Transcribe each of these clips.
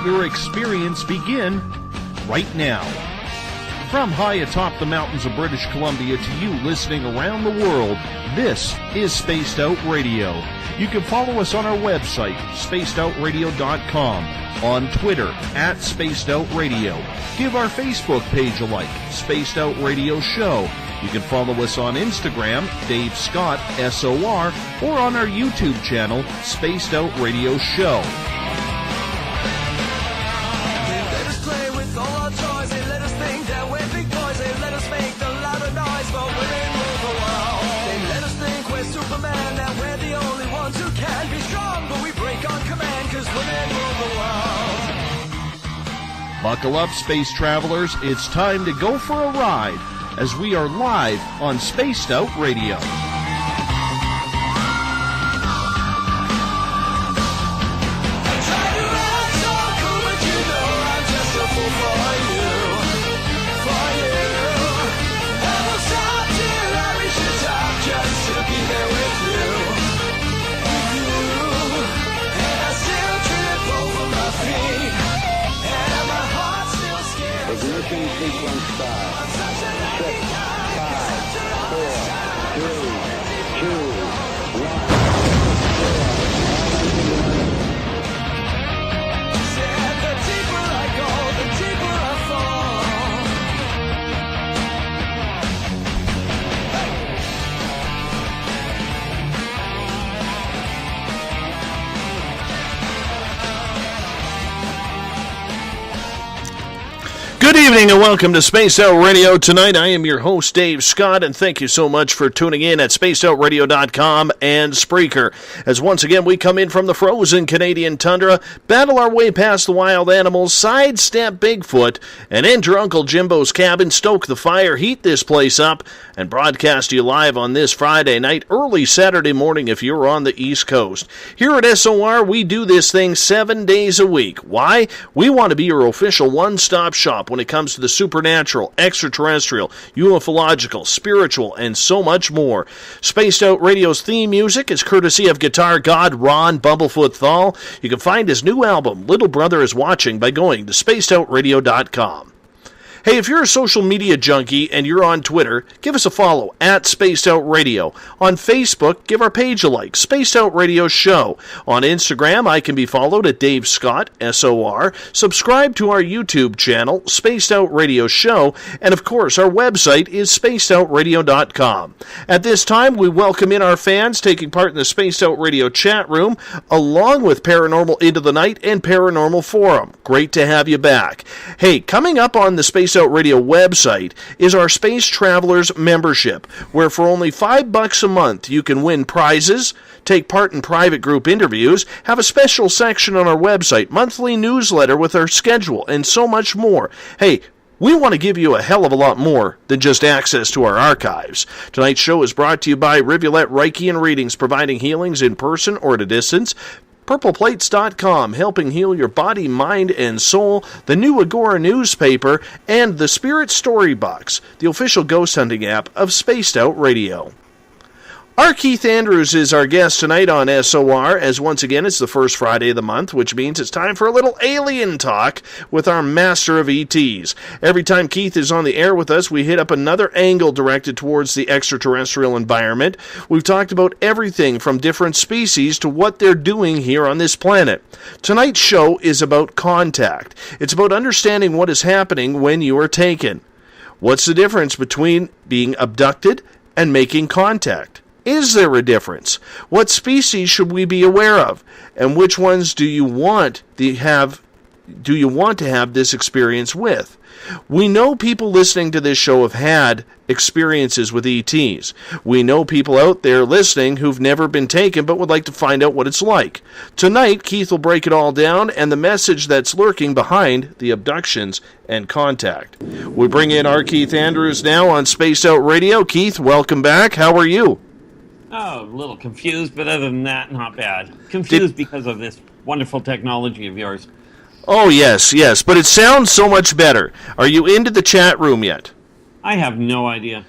their experience begin right now. From high atop the mountains of British Columbia to you listening around the world, this is Spaced Out Radio. You can follow us on our website, spacedoutradio.com, on Twitter, @SpacedOutRadio. Give our Facebook page a like, Spaced Out Radio Show. You can follow us on Instagram, Dave Scott, SOR, or on our YouTube channel, Spaced Out Radio Show. Buckle up, space travelers. It's time to go for a ride as we are live on Spaced Out Radio. Sequence start. 6, 5, 4, 3, 2, 1. The deeper I go, the deeper I fall. Good evening and welcome to Spaced Out Radio. Tonight I am your host, Dave Scott, and thank you so much for tuning in at spacedoutradio.com and Spreaker. As once again we come in from the frozen Canadian tundra, battle our way past the wild animals, sidestep Bigfoot, and enter Uncle Jimbo's cabin, stoke the fire, heat this place up, and broadcast you live on this Friday night, early Saturday morning if you're on the East Coast. Here at SOR, we do this thing 7 days a week. Why? We want to be your official one-stop shop when it comes to the supernatural, extraterrestrial, ufological, spiritual, and so much more. Spaced Out Radio's theme music is courtesy of guitar god Ron Bumblefoot THAL. You can find his new album, Little Brother is Watching, by going to spacedoutradio.com. Hey, if you're a social media junkie and you're on Twitter, give us a follow at Spaced Out Radio. On Facebook, give our page a like, Spaced Out Radio Show. On Instagram, I can be followed at Dave Scott, SOR. Subscribe to our YouTube channel, Spaced Out Radio Show. And of course, our website is spacedoutradio.com. At this time, we welcome in our fans taking part in the Spaced Out Radio chat room, along with Paranormal Into the Night and Paranormal Forum. Great to have you back. Hey, coming up on the Spaced Out Radio website is our Space Travelers membership, where for only $5 a month you can win prizes, take part in private group interviews, have a special section on our website, monthly newsletter with our schedule, and so much more. Hey, we want to give you a hell of a lot more than just access to our archives. Tonight's show is brought to you by Rivulet Reiki and Readings, providing healings in person or at a distance. PurplePlates.com, helping heal your body, mind, and soul. The New Agora newspaper, and the Spirit Storybox, the official ghost hunting app of Spaced Out Radio. Our Keith Andrews is our guest tonight on SOR, as once again it's the first Friday of the month, which means it's time for a little alien talk with our master of ETs. Every time Keith is on the air with us, we hit up another angle directed towards the extraterrestrial environment. We've talked about everything from different species to what they're doing here on this planet. Tonight's show is about contact. It's about understanding what is happening when you are taken. What's the difference between being abducted and making contact? Is there a difference? What species should we be aware of? And which ones do you want to have this experience with? We know people listening to this show have had experiences with ETs. We know people out there listening who've never been taken but would like to find out what it's like. Tonight, Keith will break it all down and the message that's lurking behind the abductions and contact. We bring in our Keith Andrews now on Spaced Out Radio. Keith, welcome back. How are you? Oh, a little confused, but other than that, not bad. Confused because of this wonderful technology of yours. Oh, yes, but it sounds so much better. Are you into the chat room yet? I have no idea.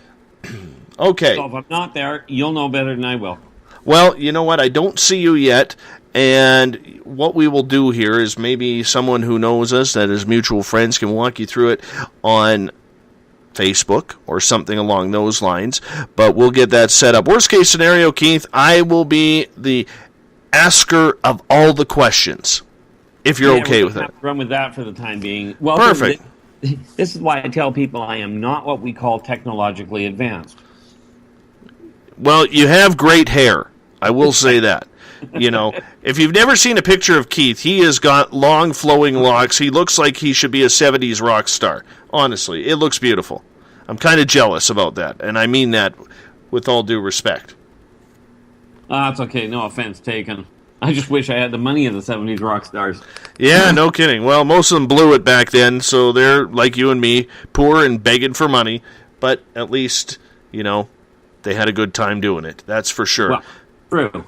Okay. So if I'm not there, you'll know better than I will. Well, you know what? I don't see you yet, And what we will do here is maybe someone who knows us, that is mutual friends, can walk you through it on Facebook or something along those lines. But we'll get that set up. Worst case scenario, Keith, I will be the asker of all the questions, if you're okay with it. Run with that for the time being. Well, perfect. This is why I tell people I am not what we call technologically advanced. Well, you have great hair. I will say that. You know, if you've never seen a picture of Keith, he has got long flowing locks. He looks like he should be a 70s rock star. Honestly, it looks beautiful. I'm kind of jealous about that, and I mean that with all due respect. That's okay. No offense taken. I just wish I had the money of the 70s rock stars. Yeah, no kidding. Well, most of them blew it back then, so they're, like you and me, poor and begging for money. But at least, you know, they had a good time doing it. That's for sure. Well, true.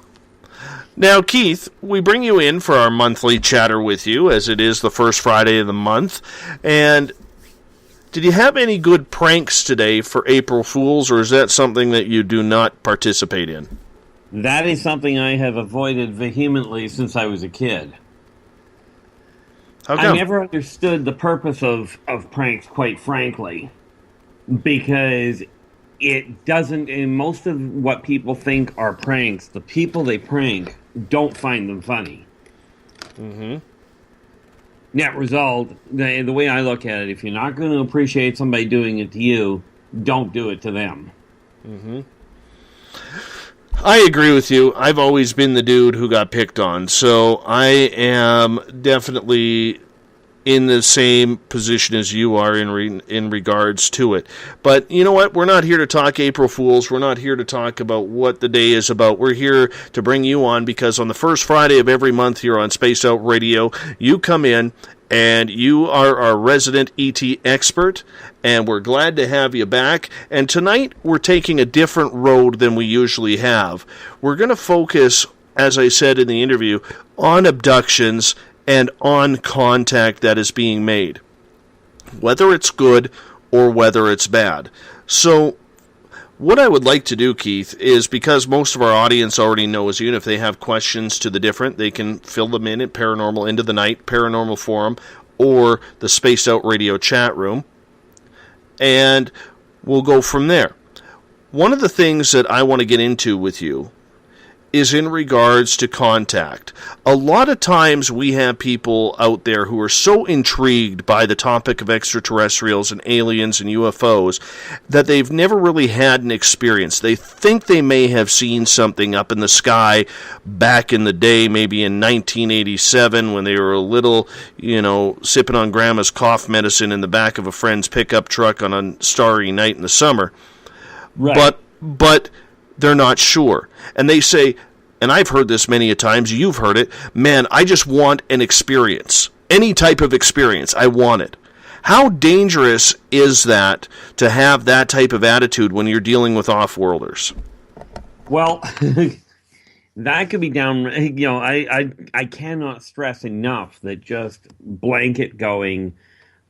Now, Keith, we bring you in for our monthly chatter with you, as it is the first Friday of the month. And did you have any good pranks today for April Fools, or is that something that you do not participate in? That is something I have avoided vehemently since I was a kid. How come? I never understood the purpose of pranks, quite frankly, because it doesn't, in most of what people think are pranks, the people they prank don't find them funny. Mm-hmm. Net result, the way I look at it, if you're not going to appreciate somebody doing it to you, don't do it to them. Mm-hmm. I agree with you. I've always been the dude who got picked on, so I am definitely in the same position as you are in regards to it. But you know what? We're not here to talk April Fools. We're not here to talk about what the day is about. We're here to bring you on because on the first Friday of every month here on Spaced Out Radio, you come in and you are our resident ET expert, and we're glad to have you back. And tonight, we're taking a different road than we usually have. We're going to focus, as I said in the interview, on abductions and on contact that is being made, whether it's good or whether it's bad. So what I would like to do, Keith, is because most of our audience already knows you, and if they have questions to the different, they can fill them in at Paranormal Into the Night, Paranormal Forum, or the Spaced Out Radio chat room, and we'll go from there. One of the things that I want to get into with you is in regards to contact. A lot of times we have people out there who are so intrigued by the topic of extraterrestrials and aliens and UFOs that they've never really had an experience. They think they may have seen something up in the sky back in the day, maybe in 1987 when they were a little, sipping on grandma's cough medicine in the back of a friend's pickup truck on a starry night in the summer. Right. But they're not sure. And they say, and I've heard this many a times, you've heard it, man, I just want an experience. Any type of experience, I want it. How dangerous is that to have that type of attitude when you're dealing with off-worlders? Well, that could be down, I cannot stress enough that just blanket going,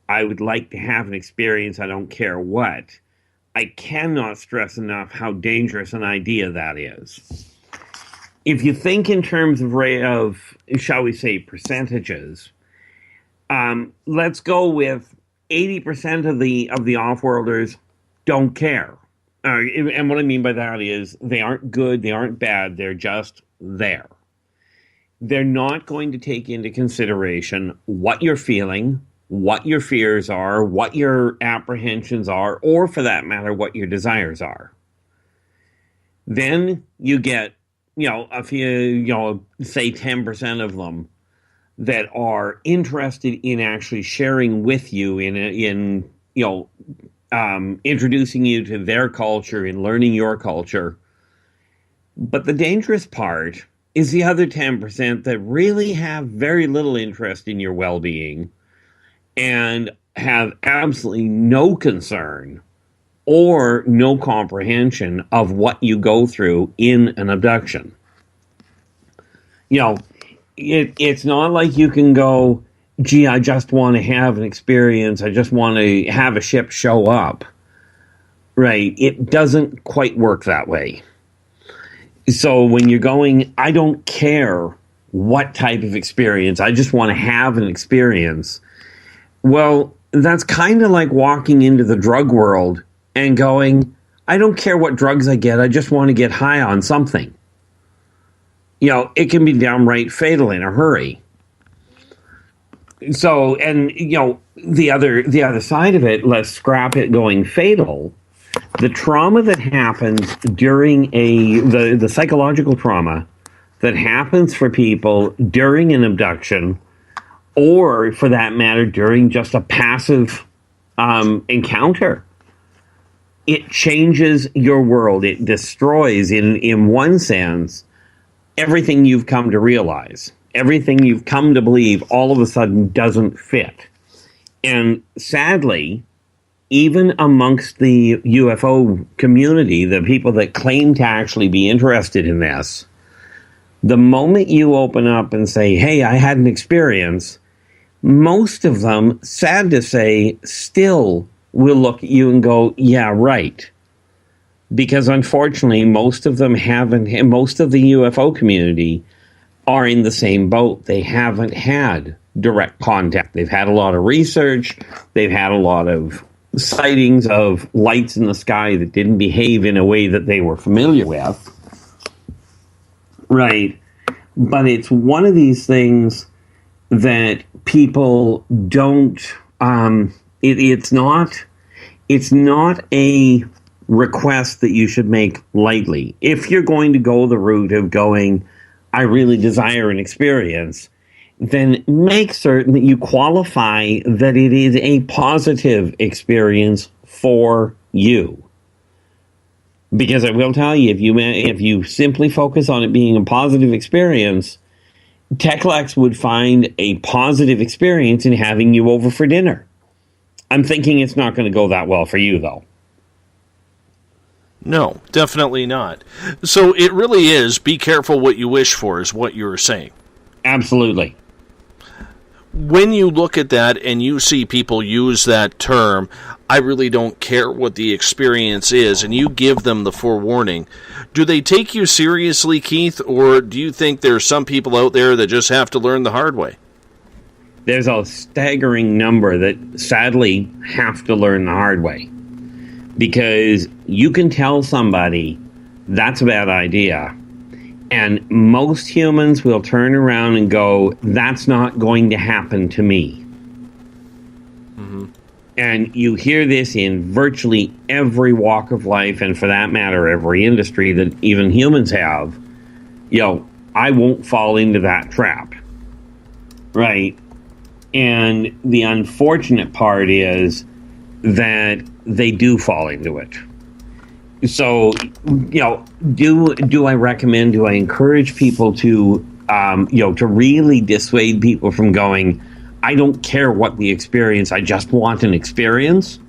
I would like to have an experience, I don't care what. I cannot stress enough how dangerous an idea that is. If you think in terms of shall we say, percentages, let's go with 80% of the off-worlders don't care. And what I mean by that is they aren't good, they aren't bad, they're just there. They're not going to take into consideration what you're feeling, what your fears are, what your apprehensions are, or for that matter, what your desires are. Then you get, a few, say 10% of them that are interested in actually sharing with you in introducing you to their culture and learning your culture. But the dangerous part is the other 10% that really have very little interest in your well-being and have absolutely no concern or no comprehension of what you go through in an abduction. It's not like you can go, gee, I just want to have an experience, I just want to have a ship show up. Right? It doesn't quite work that way. So when you're going, I don't care what type of experience. I just want to have an experience. Well, that's kind of like walking into the drug world and going, I don't care what drugs I get. I just want to get high on something. You know, it can be downright fatal in a hurry. So, and, you know, the other side of it, let's scrap it going fatal. The trauma that happens during the psychological trauma that happens for people during an abduction, or for that matter, during just a passive encounter, it changes your world. It destroys, in one sense, everything you've come to realize. Everything you've come to believe all of a sudden doesn't fit. And sadly, even amongst the UFO community, the people that claim to actually be interested in this, the moment you open up and say, hey, I had an experience, most of them, sad to say, still will look at you and go, yeah, right. Because unfortunately, most of them haven't, most of the UFO community are in the same boat. They haven't had direct contact. They've had a lot of research. They've had a lot of sightings of lights in the sky that didn't behave in a way that they were familiar with. Right. But it's one of these things that people don't, it's not a request that you should make lightly. If you're going to go the route of going, I really desire an experience, then make certain that you qualify that it is a positive experience for you. Because I will tell you, if you simply focus on it being a positive experience, Techlex would find a positive experience in having you over for dinner. I'm thinking it's not going to go that well for you, though. No, definitely not. So it really is, be careful what you wish for, is what you were saying. Absolutely. When you look at that and you see people use that term, I really don't care what the experience is, and you give them the forewarning, do they take you seriously, Keith, or do you think there's some people out there that just have to learn the hard way? There's a staggering number that sadly have to learn the hard way. Because you can tell somebody that's a bad idea, and most humans will turn around and go, that's not going to happen to me. Mm-hmm. And you hear this in virtually every walk of life, and for that matter, every industry that even humans have. I won't fall into that trap. Right? And the unfortunate part is that they do fall into it. So, do I recommend, do I encourage people to, to really dissuade people from going, I don't care what the experience, I just want an experience?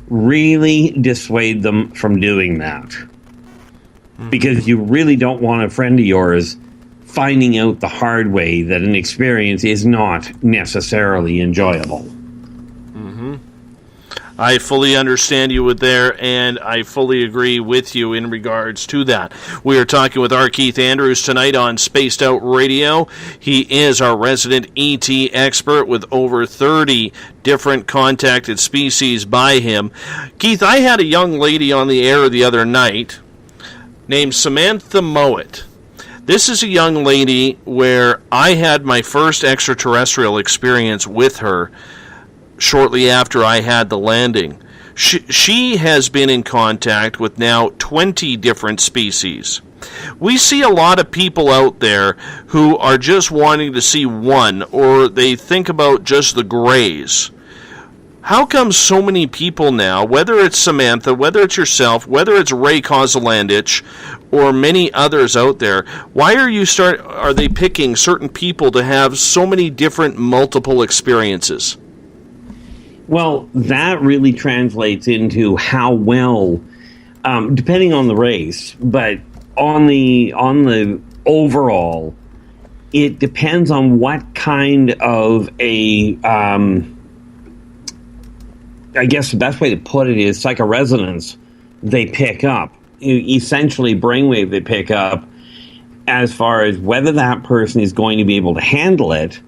Really dissuade them from doing that. Mm-hmm. Because you really don't want a friend of yours finding out the hard way that an experience is not necessarily enjoyable. I fully understand you with there, and I fully agree with you in regards to that. We are talking with R. Keith Andrews tonight on Spaced Out Radio. He is our resident ET expert with over 30 different contacted species by him. Keith, I had a young lady on the air the other night named Samantha Mowat. This is a young lady where I had my first extraterrestrial experience with her shortly after I had the landing. She has been in contact with now 20 different species. We see a lot of people out there who are just wanting to see one, or they think about just the grays. How come so many people now, whether it's Samantha, whether it's yourself, whether it's Ray Kozelandich, or many others out there, why are they picking certain people to have so many different multiple experiences? Well, that really translates into how well, depending on the race, but on the overall, it depends on what kind of a, I guess the best way to put it is psychoresonance they pick up. Essentially, brainwave they pick up. as far as whether that person is going to be able to handle it.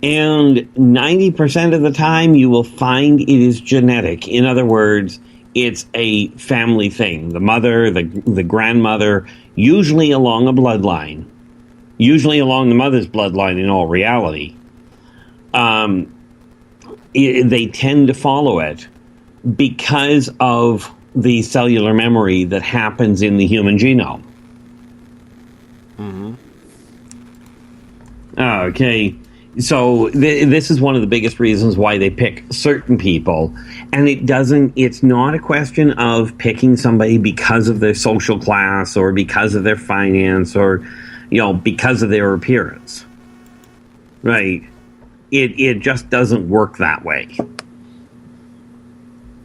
And 90% of the time, you will find it is genetic. In other words, it's a family thing. The mother, the grandmother, usually along a bloodline, usually along the mother's bloodline in all reality. They tend to follow it because of the cellular memory that happens in the human genome. Mm-hmm. Okay. So this is one of the biggest reasons why they pick certain people. And it's not a question of picking somebody because of their social class or because of their finance or, because of their appearance. Right. It just doesn't work that way.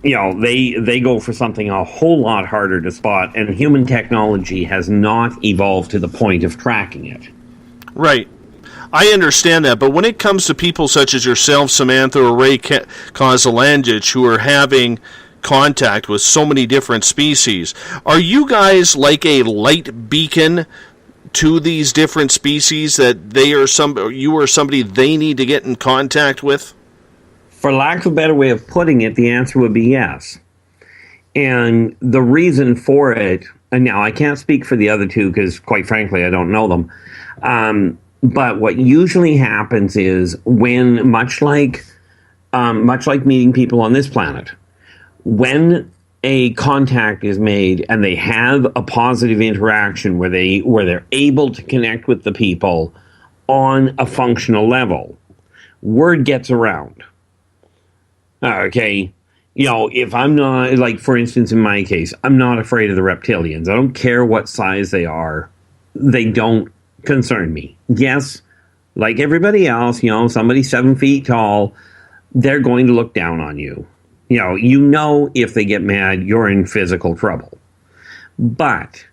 They go for something a whole lot harder to spot, and human technology has not evolved to the point of tracking it. Right. I understand that, but when it comes to people such as yourself, Samantha, or Ray Kozalandich, who are having contact with so many different species, are you guys like a light beacon to these different species that you are somebody they need to get in contact with? For lack of a better way of putting it, the answer would be yes. And the reason for it, and now I can't speak for the other two because, quite frankly, I don't know them. But what usually happens is when, much like meeting people on this planet, when a contact is made and they have a positive interaction where they're able to connect with the people on a functional level, word gets around. Okay. If I'm not, like, for instance, in my case, I'm not afraid of the reptilians. I don't care what size they are. They don't concern me. Yes, like everybody else, somebody 7 feet tall, they're going to look down on you. If they get mad, you're in physical trouble. But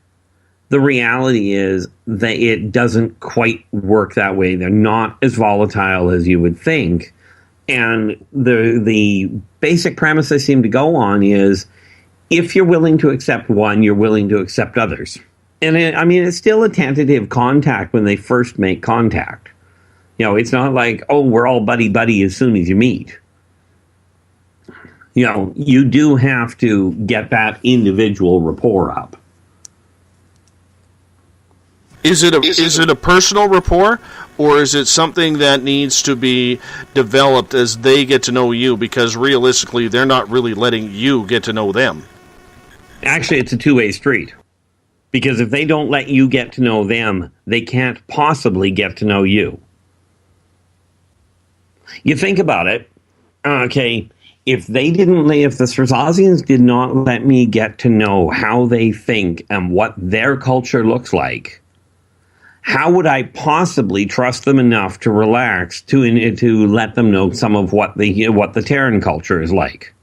the reality is that it doesn't quite work that way. They're not as volatile as you would think. And the basic premise I seem to go on is, if you're willing to accept one, you're willing to accept others. And it's still a tentative contact when they first make contact. It's not like, oh, we're all buddy-buddy as soon as you meet. You do have to get that individual rapport up. Is it a personal rapport, or is it something that needs to be developed as they get to know you? Because realistically, they're not really letting you get to know them. Actually, it's a two-way street. Because if they don't let you get to know them, they can't possibly get to know you. You think about it. Okay, if the Srazazians did not let me get to know how they think and what their culture looks like, how would I possibly trust them enough to relax to let them know some of what the Terran culture is like?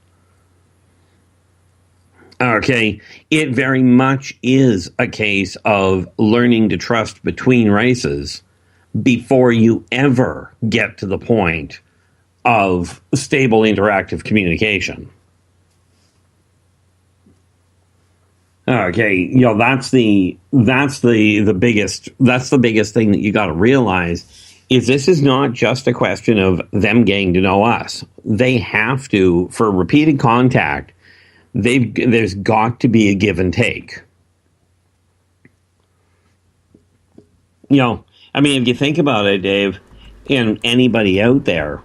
Okay, it very much is a case of learning to trust between races before you ever get to the point of stable interactive communication. Okay, that's the biggest thing that you got to realize is this is not just a question of them getting to know us. They have to, for repeated contact, there's got to be a give and take. If you think about it, Dave, and anybody out there,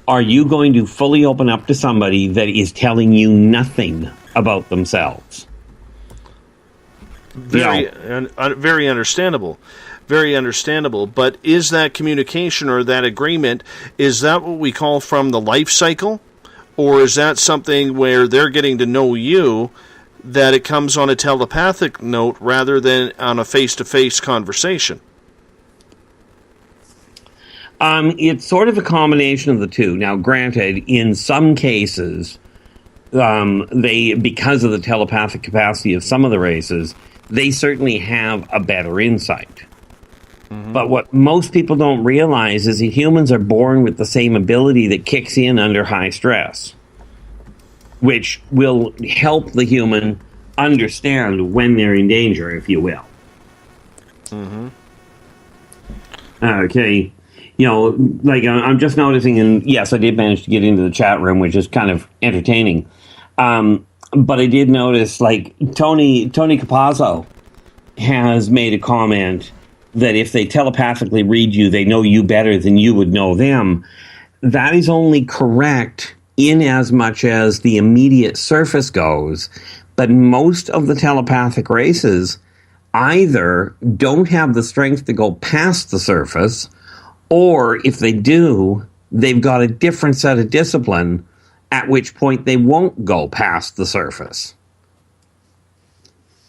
are you going to fully open up to somebody that is telling you nothing about themselves? Very understandable. Very understandable. But is that communication or that agreement, is that what we call from the life cycle? Or is that something where they're getting to know you, that it comes on a telepathic note rather than on a face-to-face conversation? It's sort of a combination of the two. Now, granted, in some cases, because of the telepathic capacity of some of the races, they certainly have a better insight. Mm-hmm. But what most people don't realize is that humans are born with the same ability that kicks in under high stress, which will help the human understand when they're in danger, if you will. Mm-hmm. Okay. Like I'm just noticing, and yes, I did manage to get into the chat room, which is kind of entertaining. But I did notice, like, Tony Capazzo has made a comment that if they telepathically read you, they know you better than you would know them. That is only correct in as much as the immediate surface goes, but most of the telepathic races either don't have the strength to go past the surface, or if they do, they've got a different set of discipline, at which point they won't go past the surface.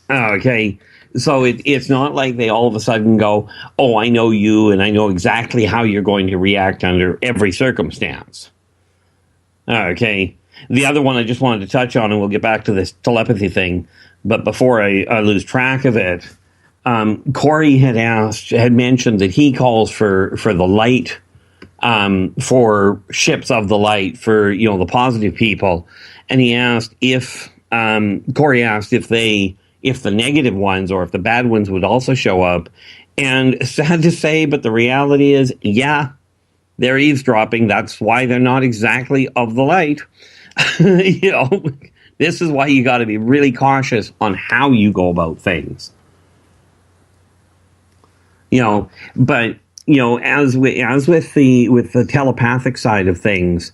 Okay, so it's not like they all of a sudden go, oh, I know you and I know exactly how you're going to react under every circumstance. Okay, the other one I just wanted to touch on, and we'll get back to this telepathy thing, but before I lose track of it, Corey had mentioned that he calls for the light, for ships of the light, for, the positive people. And he asked Corey asked if the negative ones or if the bad ones would also show up. And sad to say, but the reality is, yeah, they're eavesdropping. That's why they're not exactly of the light. This is why you got to be really cautious on how you go about things. But as with the telepathic side of things,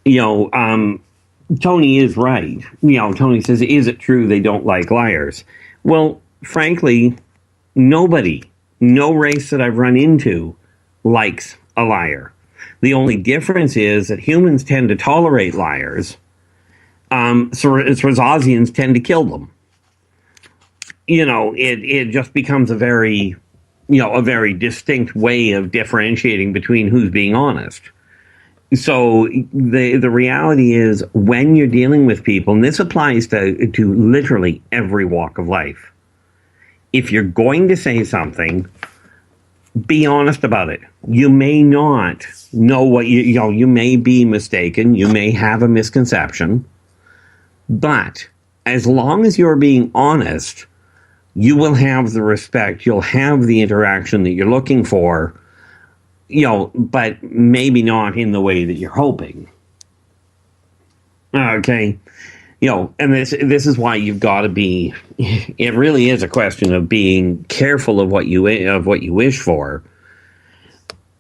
Tony is right. Tony says, is it true they don't like liars? Well, frankly, no race that I've run into likes a liar. The only difference is that humans tend to tolerate liars. Swazians tend to kill them. It just becomes a very distinct way of differentiating between who's being honest. So the reality is, when you're dealing with people, and this applies to literally every walk of life, if you're going to say something, be honest about it. You may not know what you may be mistaken, you may have a misconception, but as long as you're being honest, you will have the respect, you'll have the interaction that you're looking for, but maybe not in the way that you're hoping. Okay. And this is why you've got to be, it really is a question of being careful of what you wish for.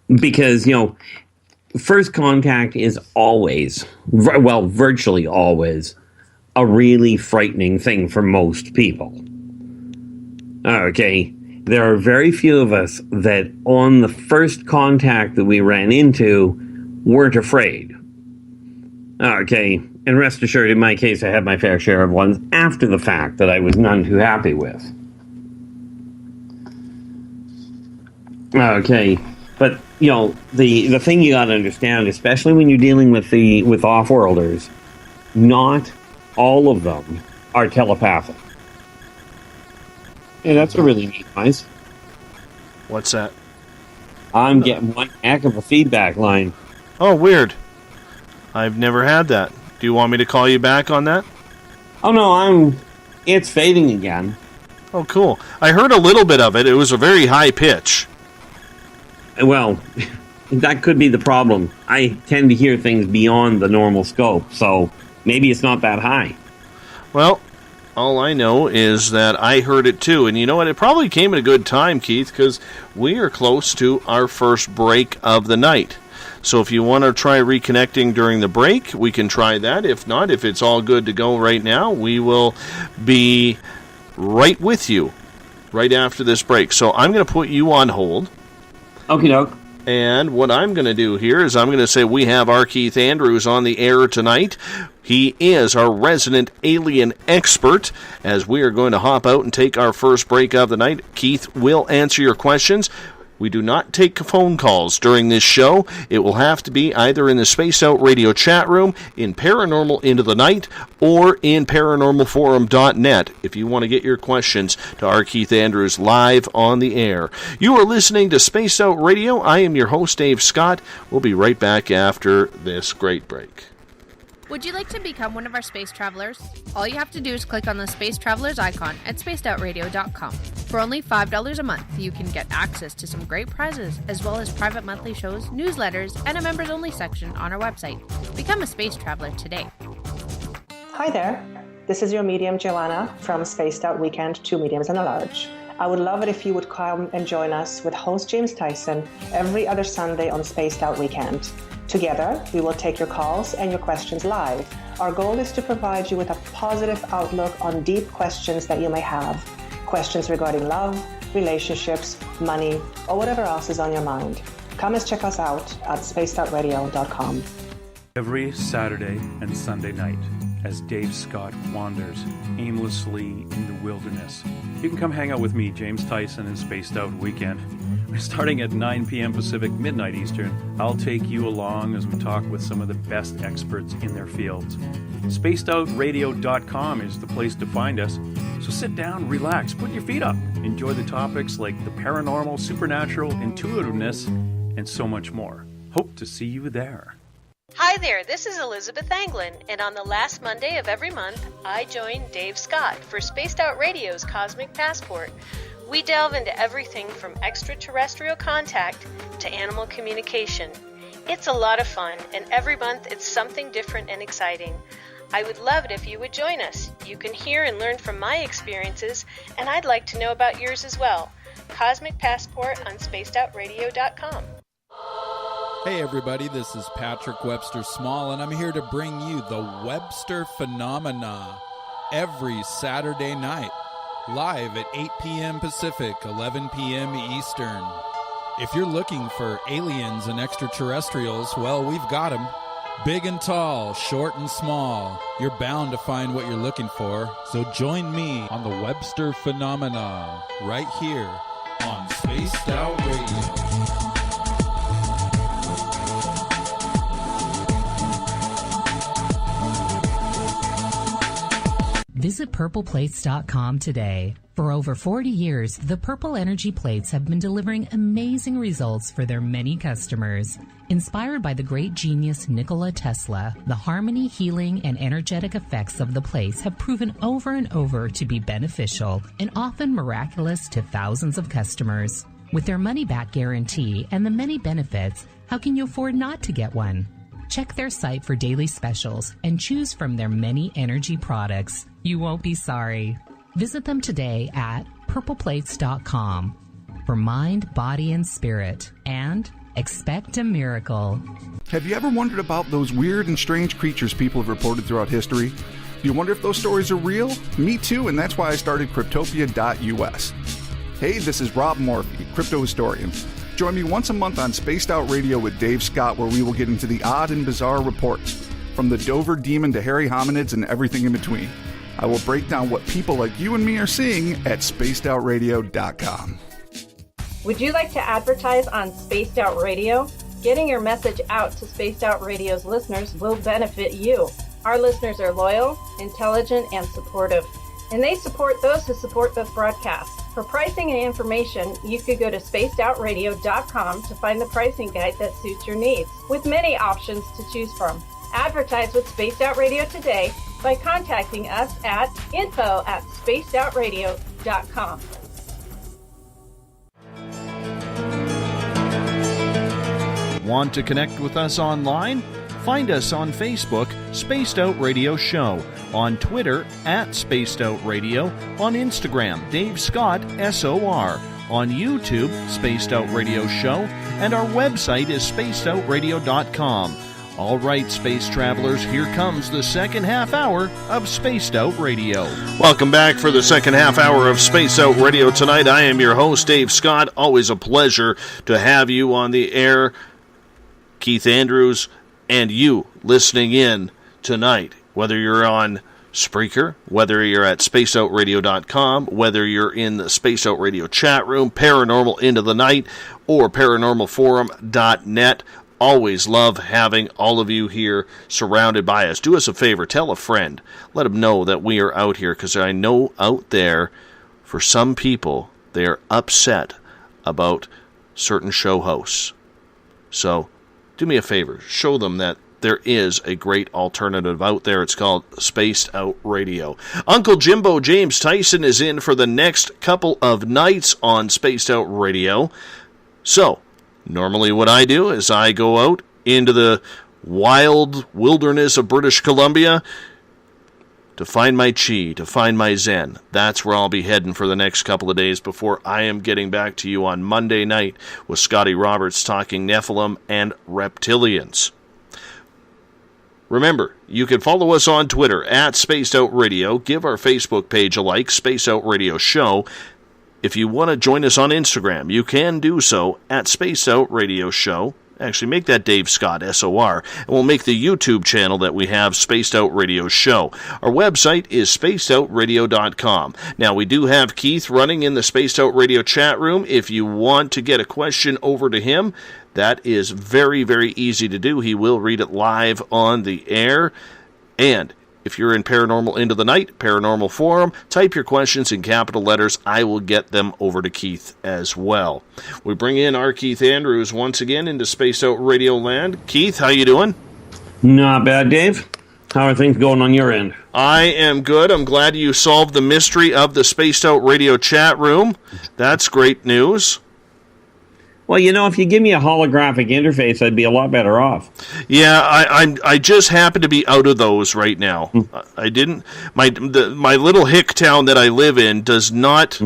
Because, first contact is always, virtually always, a really frightening thing for most people. Okay, there are very few of us that on the first contact that we ran into weren't afraid. Okay, and rest assured, in my case, I had my fair share of ones after the fact that I was none too happy with. Okay, but, the thing you gotta understand, especially when you're dealing with off-worlders, not all of them are telepathic. Hey, that's a really neat noise. What's that? I'm getting one heck of a feedback line. Oh, weird. I've never had that. Do you want me to call you back on that? Oh, no, it's fading again. Oh, cool. I heard a little bit of it. It was a very high pitch. Well, that could be the problem. I tend to hear things beyond the normal scope, so maybe it's not that high. Well, all I know is that I heard it too. And you know what? It probably came at a good time, Keith, because we are close to our first break of the night. So if you want to try reconnecting during the break, we can try that. If not, if it's all good to go right now, we will be right with you right after this break. So I'm going to put you on hold. Okie doke. And what I'm going to do here is I'm going to say we have our Keith Andrews on the air tonight. He is our resident alien expert. As we are going to hop out and take our first break of the night, Keith will answer your questions. We do not take phone calls during this show. It will have to be either in the Spaced Out Radio chat room, in Paranormal Into the Night, or in ParanormalForum.net if you want to get your questions to our Keith Andrews live on the air. You are listening to Spaced Out Radio. I am your host, Dave Scott. We'll be right back after this great break. Would you like to become one of our space travelers? All you have to do is click on the Space Travelers icon at spacedoutradio.com. For only $5 a month, you can get access to some great prizes, as well as private monthly shows, newsletters, and a members-only section on our website. Become a space traveler today. Hi there. This is your medium, Joanna, from Spaced Out Weekend, 2 Mediums and a Large. I would love it if you would come and join us with host James Tyson every other Sunday on Spaced Out Weekend. Together, we will take your calls and your questions live. Our goal is to provide you with a positive outlook on deep questions that you may have. Questions regarding love, relationships, money, or whatever else is on your mind. Come and check us out at spacedoutradio.com. Every Saturday and Sunday night, as Dave Scott wanders aimlessly in the wilderness, you can come hang out with me, James Tyson, in Spaced Out Weekend. We're starting at 9 p.m. Pacific, midnight Eastern. I'll take you along as we talk with some of the best experts in their fields. SpacedOutRadio.com is the place to find us. So sit down, relax, put your feet up. Enjoy the topics like the paranormal, supernatural, intuitiveness, and so much more. Hope to see you there. Hi there, this is Elizabeth Anglin, and on the last Monday of every month, I join Dave Scott for Spaced Out Radio's Cosmic Passport. We delve into everything from extraterrestrial contact to animal communication. It's a lot of fun, and every month it's something different and exciting. I would love it if you would join us. You can hear and learn from my experiences, and I'd like to know about yours as well. Cosmic Passport on spacedoutradio.com. Hey everybody, this is Patrick Webster Small, and I'm here to bring you the Webster Phenomena every Saturday night, live at 8 p.m. Pacific, 11 p.m. Eastern. If you're looking for aliens and extraterrestrials, well, we've got them. Big and tall, short and small. You're bound to find what you're looking for, so join me on the Webster Phenomena right here on Spaced Out Radio. Visit purpleplates.com today. For over 40 years, the Purple Energy Plates have been delivering amazing results for their many customers. Inspired by the great genius Nikola Tesla, the harmony, healing, and energetic effects of the plates have proven over and over to be beneficial and often miraculous to thousands of customers. With their money-back guarantee and the many benefits, how can you afford not to get one? Check their site for daily specials and choose from their many energy products. You won't be sorry. Visit them today at purpleplates.com for mind, body, and spirit, and expect a miracle. Have you ever wondered about those weird and strange creatures people have reported throughout history? Do you wonder if those stories are real? Me too, and that's why I started Cryptopia.us. Hey, this is Rob Morphy, crypto historian. Join me once a month on Spaced Out Radio with Dave Scott, where we will get into the odd and bizarre reports, from the Dover demon to hairy hominids and everything in between. I will break down what people like you and me are seeing at spacedoutradio.com. Would you like to advertise on Spaced Out Radio? Getting your message out to Spaced Out Radio's listeners will benefit you. Our listeners are loyal, intelligent, and supportive, and they support those who support this broadcast. For pricing and information, you could go to spacedoutradio.com to find the pricing guide that suits your needs, with many options to choose from. Advertise with Spaced Out Radio today by contacting us at info@spacedoutradio.com. Want to connect with us online? Find us on Facebook, Spaced Out Radio Show, on Twitter @Spaced Out Radio, on Instagram, Dave Scott SOR, on YouTube, Spaced Out Radio Show, and our website is spacedoutradio.com. All right, space travelers, here comes the second half hour of Spaced Out Radio. Welcome back for the second half hour of Spaced Out Radio tonight. I am your host, Dave Scott. Always a pleasure to have you on the air. Keith Andrews and you listening in tonight, whether you're on Spreaker, whether you're at spacedoutradio.com, whether you're in the Space Out Radio chat room, Paranormal Into the Night, or paranormalforum.net. Always love having all of you here surrounded by us. Do us a favor, tell a friend. Let them know that we are out here, because I know out there, for some people, they are upset about certain show hosts. So, do me a favor, show them that there is a great alternative out there. It's called Spaced Out Radio. Uncle Jimbo James Tyson is in for the next couple of nights on Spaced Out Radio. So, normally what I do is I go out into the wild wilderness of British Columbia to find my chi, to find my zen. That's where I'll be heading for the next couple of days before I am getting back to you on Monday night with Scotty Roberts talking Nephilim and reptilians. Remember, you can follow us on Twitter at Spaced Out Radio. Give our Facebook page a like, Spaced Out Radio Show. If you want to join us on Instagram, you can do so at Spaced Out Radio Show. Actually, make that Dave Scott, SOR, and we'll make the YouTube channel that we have, Spaced Out Radio Show. Our website is spacedoutradio.com. Now, we do have Keith running in the Spaced Out Radio chat room. If you want to get a question over to him, that is very, very easy to do. He will read it live on the air. And if you're in Paranormal Into the Night, Paranormal Forum, type your questions in capital letters. I will get them over to Keith as well. We bring in our Keith Andrews once again into Spaced Out Radio Land. Keith, how you doing? Not bad, Dave. How are things going on your end? I am good. I'm glad you solved the mystery of the Spaced Out Radio chat room. That's great news. Well, you know, if you give me a holographic interface, I'd be a lot better off. Yeah, I just happen to be out of those right now. I didn't. My little hick town that I live in does not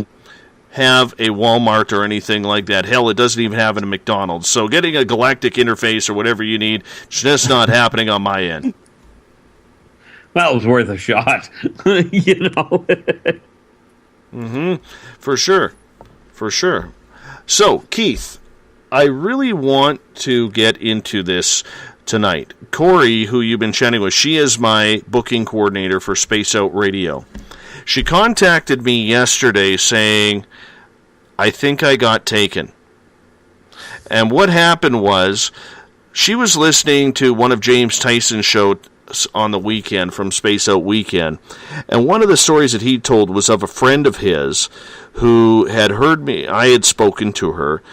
have a Walmart or anything like that. Hell, it doesn't even have a McDonald's. So getting a galactic interface or whatever you need, it's just not happening on my end. That was worth a shot, you know. For sure. So, Keith, I really want to get into this tonight. Corey, who you've been chatting with, she is my booking coordinator for Space Out Radio. She contacted me yesterday saying, I think I got taken. And what happened was, she was listening to one of James Tyson's shows on the weekend from Space Out Weekend. And one of the stories that he told was of a friend of his who had heard me. I had spoken to her.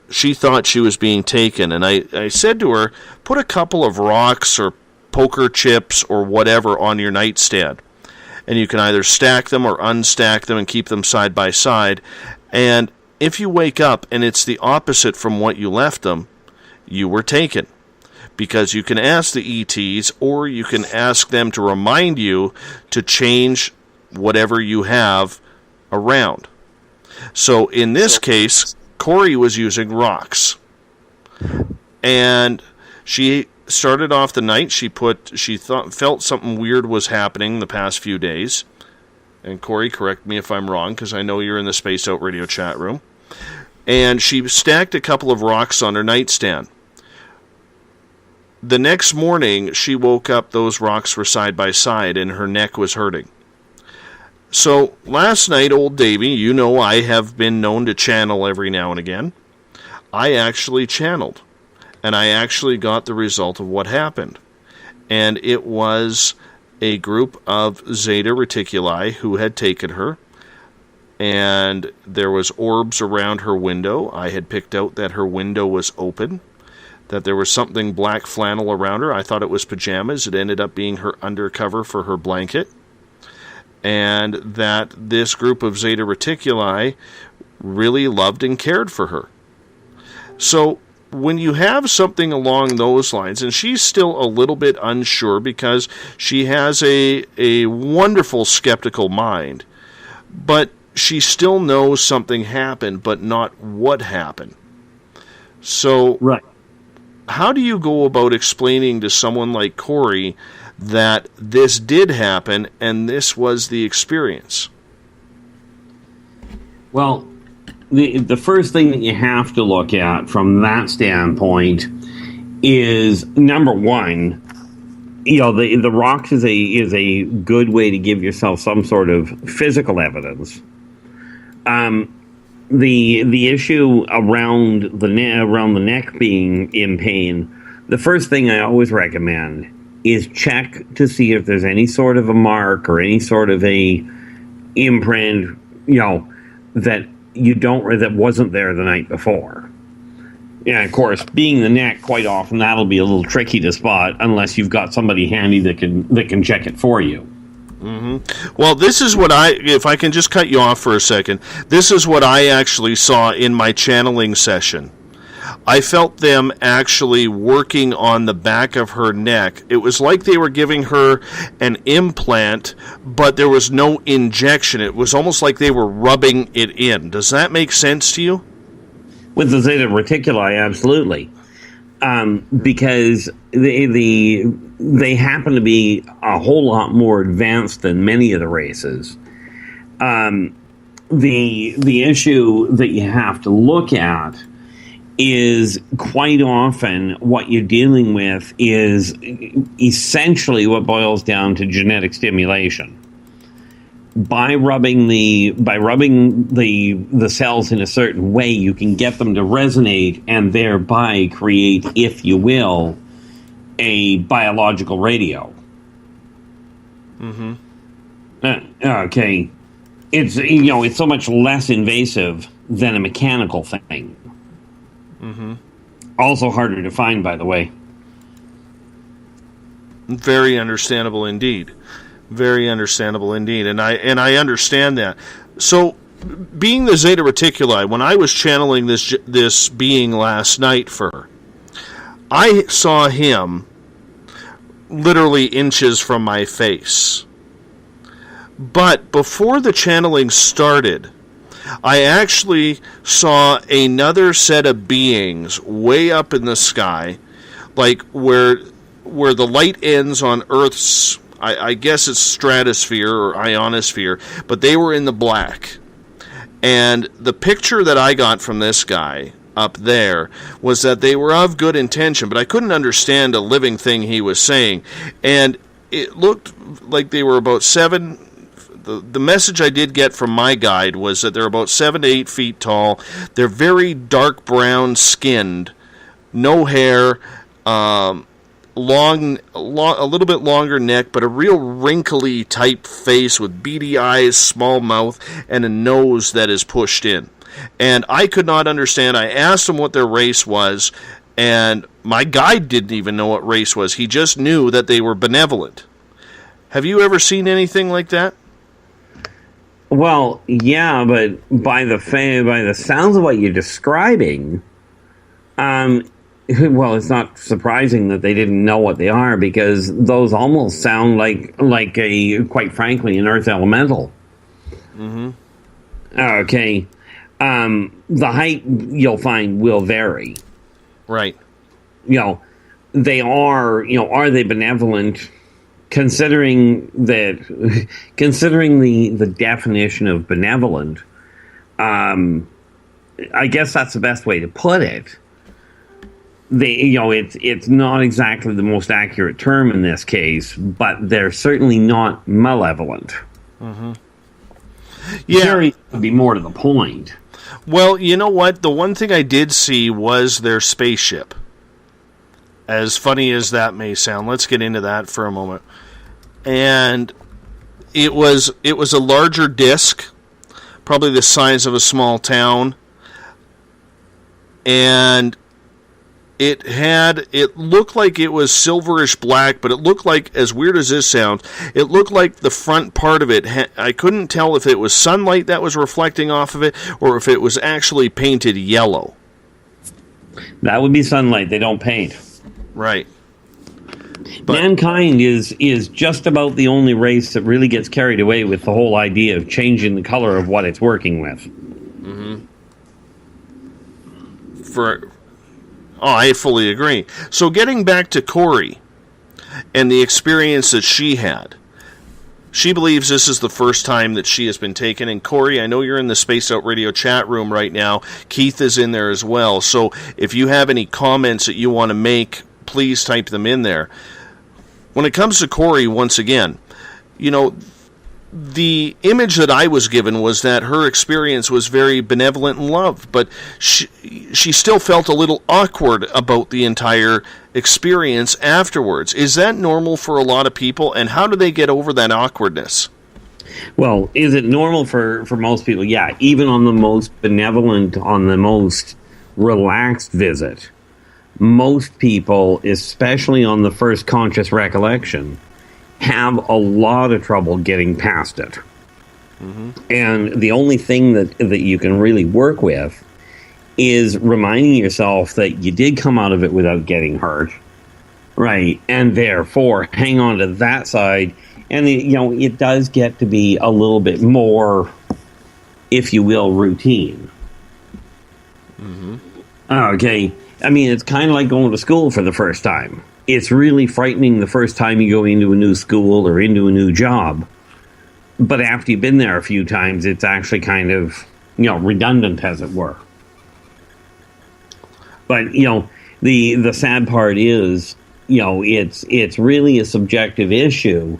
She thought she was being taken, and I said to her, put a couple of rocks or poker chips or whatever on your nightstand, and you can either stack them or unstack them and keep them side by side, and if you wake up and it's the opposite from what you left them, you were taken, because you can ask the ETs or you can ask them to remind you to change whatever you have around. So in this case, Corey was using rocks, and she started off the night. She felt something weird was happening the past few days. And Corey, correct me if I'm wrong, because I know you're in the Spaced Out Radio chat room. And she stacked a couple of rocks on her nightstand. The next morning, she woke up, those rocks were side by side, and her neck was hurting. So, last night, old Davey, you know I have been known to channel every now and again. I actually channeled, and I actually got the result of what happened. And it was a group of Zeta Reticuli who had taken her, and there was orbs around her window. I had picked out that her window was open, that there was something black flannel around her. I thought it was pajamas. It ended up being her undercover for her blanket. And that this group of Zeta Reticuli really loved and cared for her. So when you have something along those lines, and she's still a little bit unsure because she has a wonderful skeptical mind, but she still knows something happened, but not what happened. So right. How do you go about explaining to someone like Corey that this did happen and this was the experience? Well, the first thing that you have to look at from that standpoint is, number one, you know, the rocks is a good way to give yourself some sort of physical evidence. The issue around the neck being in pain, the first thing I always recommend is check to see if there's any sort of a mark or any sort of a imprint, you know, that wasn't there the night before. Yeah, of course, being the neck, quite often that'll be a little tricky to spot unless you've got somebody handy that can check it for you. Well, this is what if I can just cut you off for a second, this is what I actually saw in my channeling session. I felt them actually working on the back of her neck. It was like they were giving her an implant, but there was no injection. It was almost like they were rubbing it in. Does that make sense to you? With the Zeta Reticuli, absolutely. Because they happen to be a whole lot more advanced than many of the races. The issue that you have to look at is quite often what you're dealing with is essentially what boils down to genetic stimulation. By rubbing the cells in a certain way, you can get them to resonate and thereby create, if you will, a biological radio. Okay, it's so much less invasive than a mechanical thing. Also harder to find, by the way. Very understandable indeed. Very understandable indeed, and I understand that. So, being the Zeta Reticuli, when I was channeling this being last night for her, I saw him literally inches from my face. But before the channeling started, I actually saw another set of beings way up in the sky, like where the light ends on Earth's, I guess it's stratosphere or ionosphere, but they were in the black. And the picture that I got from this guy up there was that they were of good intention, but I couldn't understand a living thing he was saying. And it looked like they were about the message I did get from my guide was that they're about 7 to 8 feet tall. They're very dark brown skinned, no hair, a little bit longer neck, but a real wrinkly type face with beady eyes, small mouth, and a nose that is pushed in. And I could not understand. I asked them what their race was, and my guide didn't even know what race was. He just knew that they were benevolent. Have you ever seen anything like that? Well, yeah, but by the sounds of what you're describing, well, it's not surprising that they didn't know what they are, because those almost sound like quite frankly, an Earth elemental. Okay. The height, you'll find, will vary. Right. They are they benevolent? Considering the definition of benevolent, I guess that's the best way to put it. It's not exactly the most accurate term in this case, but they're certainly not malevolent. Yeah, would be more to the point. Well, you know what? The one thing I did see was their spaceship. As funny as that may sound, let's get into that for a moment. And it was a larger disc, probably the size of a small town, and it looked like it was silverish black, but it looked like, as weird as this sounds, it looked like the front part of it, I couldn't tell if it was sunlight that was reflecting off of it or if it was actually painted yellow. That would be sunlight. They don't paint. Right. But mankind is just about the only race that really gets carried away with the whole idea of changing the color of what it's working with. I fully agree. So getting back to Corey and the experience that she had, she believes this is the first time that she has been taken. And Corey, I know you're in the Spaced Out Radio chat room right now. Keith is in there as well. So if you have any comments that you want to make, please type them in there. When it comes to Corey, once again, the image that I was given was that her experience was very benevolent and love, but she still felt a little awkward about the entire experience afterwards. Is that normal for a lot of people, and how do they get over that awkwardness? Well, is it normal for most people? Yeah, even on the most benevolent, on the most relaxed visit, most people, especially on the first conscious recollection, have a lot of trouble getting past it. And the only thing that you can really work with is reminding yourself that you did come out of it without getting hurt, right? And therefore, hang on to that side. And, it does get to be a little bit more, if you will, routine. Okay. I mean, it's kind of like going to school for the first time. It's really frightening the first time you go into a new school or into a new job. But after you've been there a few times, it's actually kind of, redundant, as it were. But, the sad part is, it's really a subjective issue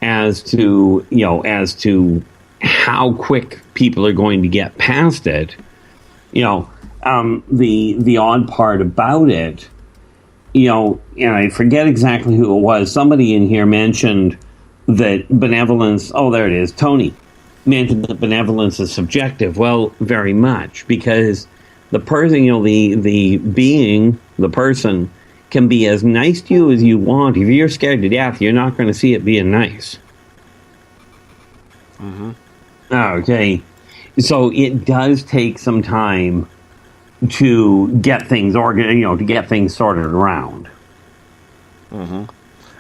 as to how quick people are going to get past it. The odd part about it, and I forget exactly who it was. Somebody in here mentioned that benevolence, there it is, Tony, mentioned that benevolence is subjective. Well, very much, because the person, the being, the person, can be as nice to you as you want. If you're scared to death, you're not going to see it being nice. Okay. So it does take some time to get things to get things sorted around. And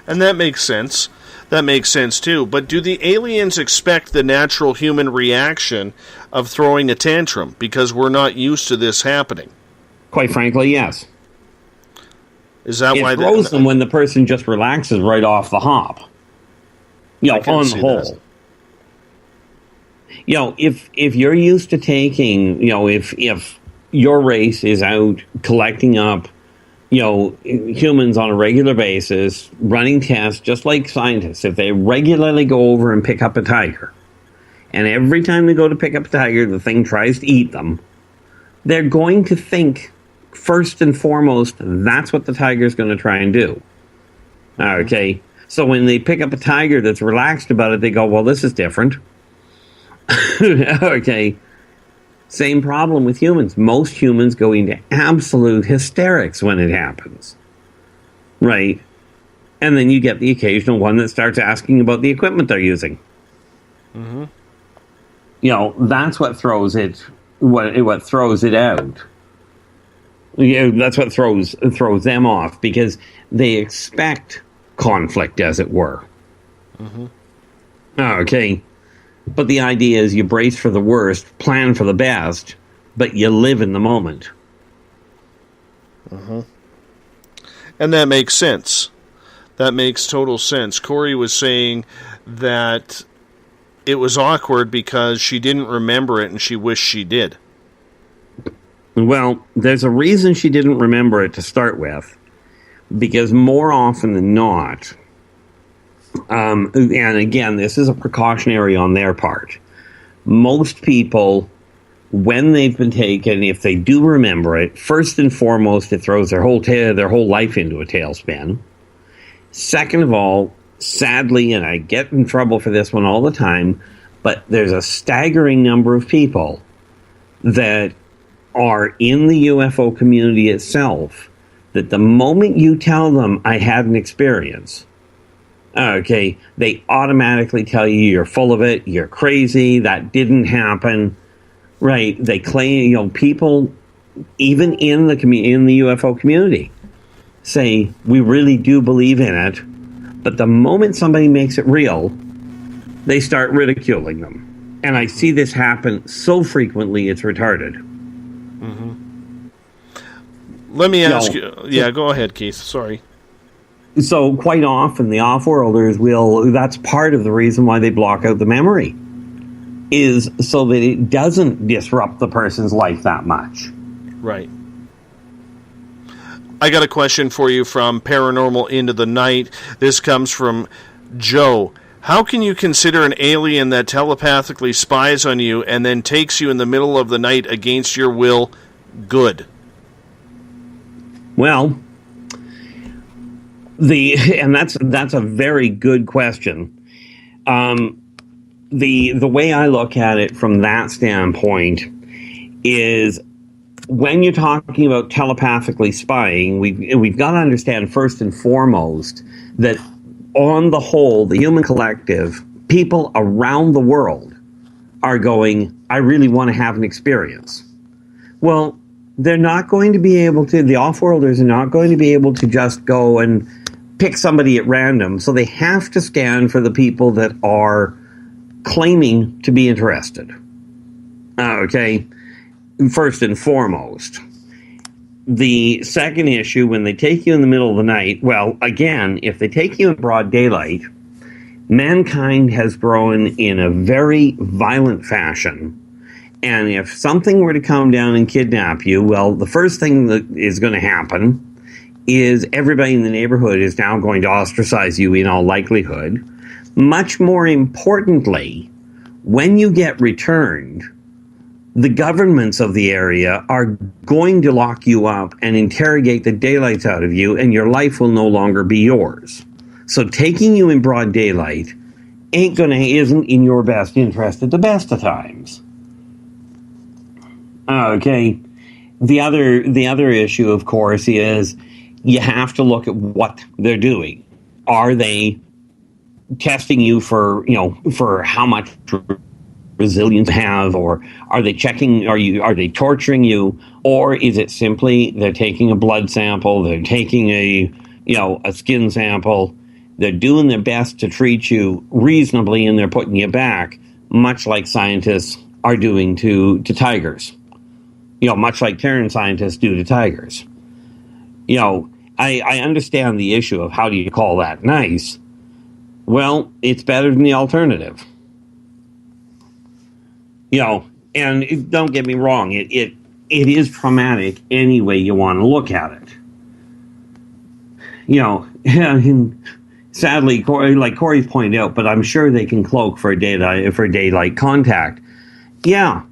that makes sense. That makes sense too. But do the aliens expect the natural human reaction of throwing a tantrum because we're not used to this happening? Quite frankly, yes. Is that why it throws them when the person just relaxes right off the hop? On the whole. If you're used to taking, if your race is out collecting up, humans on a regular basis, running tests, just like scientists, if they regularly go over and pick up a tiger, and every time they go to pick up a tiger, the thing tries to eat them, they're going to think, first and foremost, that's what the tiger's going to try and do. Okay? So when they pick up a tiger that's relaxed about it, they go, well, this is different. Okay. Same problem with humans. Most humans go into absolute hysterics when it happens. Right? And then you get the occasional one that starts asking about the equipment they're using. That's what throws it, what throws it out. That's what throws them off, because they expect conflict, as it were. Okay. But the idea is you brace for the worst, plan for the best, but you live in the moment. And that makes sense. That makes total sense. Corey was saying that it was awkward because she didn't remember it and she wished she did. Well, there's a reason she didn't remember it to start with, because more often than not, and again, this is a precautionary on their part. Most people, when they've been taken, if they do remember it, first and foremost, it throws their whole life into a tailspin. Second of all, sadly, and I get in trouble for this one all the time, but there's a staggering number of people that are in the UFO community itself that the moment you tell them, I had an experience, okay, they automatically tell you you're full of it, you're crazy, that didn't happen, right? They claim, people, even in the UFO community, say, we really do believe in it, but the moment somebody makes it real, they start ridiculing them. And I see this happen so frequently, it's retarded. Let me ask you... Yeah, go ahead, Keith. Sorry. So quite often, the off-worlders that's part of the reason why they block out the memory, is so that it doesn't disrupt the person's life that much. Right. I got a question for you from Paranormal Into the Night. This comes from Joe. How can you consider an alien that telepathically spies on you and then takes you in the middle of the night against your will good? Well, that's a very good question. The way I look at it from that standpoint is when you're talking about telepathically spying, we've got to understand first and foremost that on the whole, the human collective, people around the world are going, I really want to have an experience. Well, they're not going to be able to, the off-worlders are not going to be able to just go and pick somebody at random. So they have to scan for the people that are claiming to be interested. Okay, first and foremost. The second issue, when they take you in the middle of the night, well, again, if they take you in broad daylight, mankind has grown in a very violent fashion. And if something were to come down and kidnap you, well, the first thing that is going to happen is everybody in the neighborhood is now going to ostracize you in all likelihood. Much more importantly, when you get returned, the governments of the area are going to lock you up and interrogate the daylights out of you, and your life will no longer be yours. So taking you in broad daylight isn't in your best interest at the best of times. Okay. The other issue, of course, is you have to look at what they're doing. Are they testing you for how much resilience you have, or are they checking, are they torturing you, or is it simply they're taking a blood sample, they're taking a skin sample, they're doing their best to treat you reasonably, and they're putting you back, much like scientists are doing to tigers. Much like Terran scientists do to tigers. I understand the issue of how do you call that nice. Well, it's better than the alternative. And don't get me wrong, it is traumatic any way you want to look at it. Sadly, like Corey's pointed out, but I'm sure they can cloak for daylight contact. Yeah,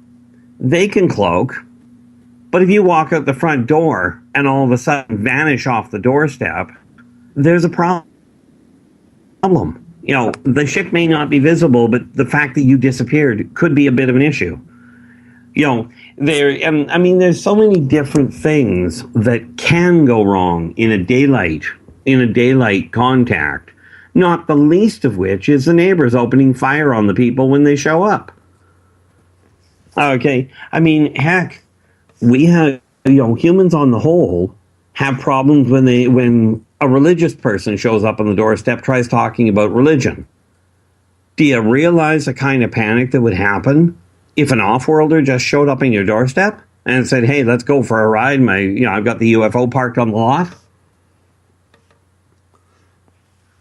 they can cloak, but if you walk out the front door and all of a sudden vanish off the doorstep, there's a problem. The ship may not be visible, but the fact that you disappeared could be a bit of an issue. There's so many different things that can go wrong in a daylight contact, not the least of which is the neighbors opening fire on the people when they show up. Okay, heck, we have, humans on the whole have problems when a religious person shows up on the doorstep, tries talking about religion. Do you realize the kind of panic that would happen if an off-worlder just showed up on your doorstep and said, hey, let's go for a ride. I've got the UFO parked on the lot.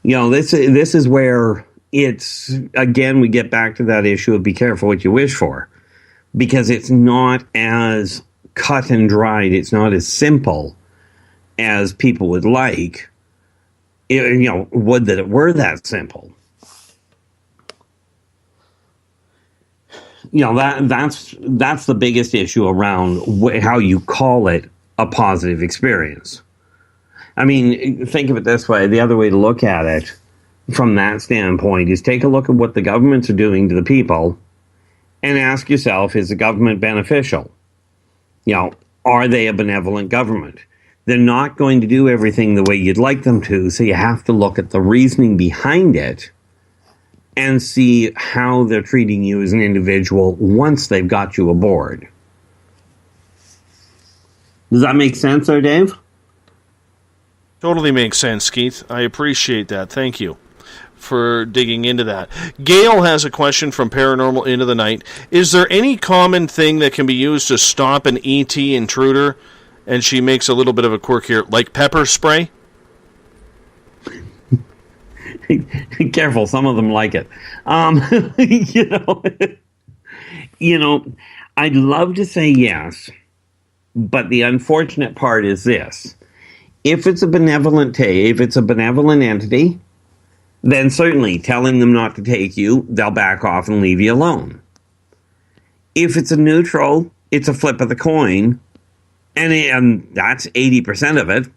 This is where it's, again, we get back to that issue of be careful what you wish for, because it's not as cut and dried. It's not as simple as people would like. Would that it were that simple. That's the biggest issue around how you call it a positive experience. Think of it this way. The other way to look at it from that standpoint is take a look at what the governments are doing to the people and ask yourself, is the government beneficial? Are they a benevolent government? They're not going to do everything the way you'd like them to, so you have to look at the reasoning behind it and see how they're treating you as an individual once they've got you aboard. Does that make sense there, Dave? Totally makes sense, Keith. I appreciate that. Thank you for digging into that. Gail has a question from Paranormal Into the Night. Is there any common thing that can be used to stop an ET intruder? And she makes a little bit of a quirk here, like pepper spray? Careful, some of them like it. I'd love to say yes, but the unfortunate part is this. If it's a benevolent entity, then certainly telling them not to take you, they'll back off and leave you alone. If it's a neutral, it's a flip of the coin, and that's 80% of it.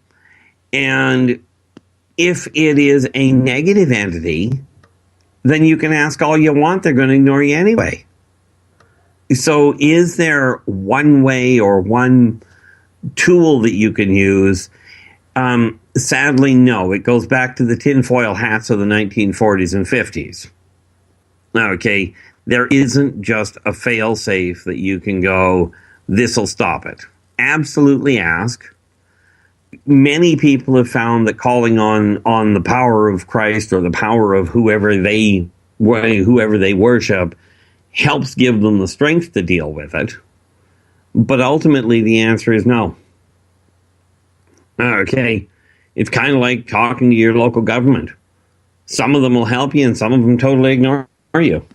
And if it is a negative entity, then you can ask all you want, they're going to ignore you anyway. So is there one way or one tool that you can use. Sadly, no. It goes back to the tinfoil hats of the 1940s and 50s. Okay, there isn't just a fail-safe that you can go, this'll stop it. Absolutely ask. Many people have found that calling on the power of Christ or the power of whoever they worship helps give them the strength to deal with it. But ultimately, the answer is no. Okay, it's kind of like talking to your local government. Some of them will help you, and some of them totally ignore you.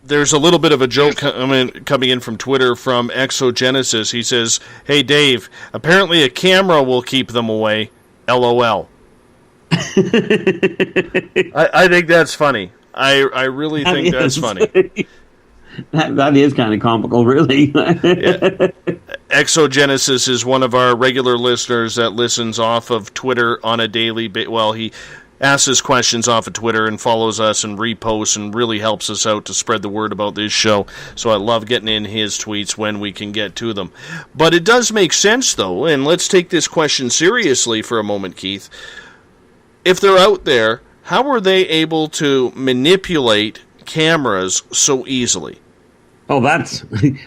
There's a little bit of a joke coming in from Twitter from Exogenesis. He says, "Hey Dave, apparently a camera will keep them away. LOL." I think that's funny. I really think that's funny. That is kind of comical, really. Yeah. Exogenesis is one of our regular listeners that listens off of Twitter on a daily basis. Well, he asks his questions off of Twitter and follows us and reposts and really helps us out to spread the word about this show. So I love getting in his tweets when we can get to them. But it does make sense, though, and let's take this question seriously for a moment, Keith. If they're out there, how are they able to manipulate cameras so easily? Oh, that's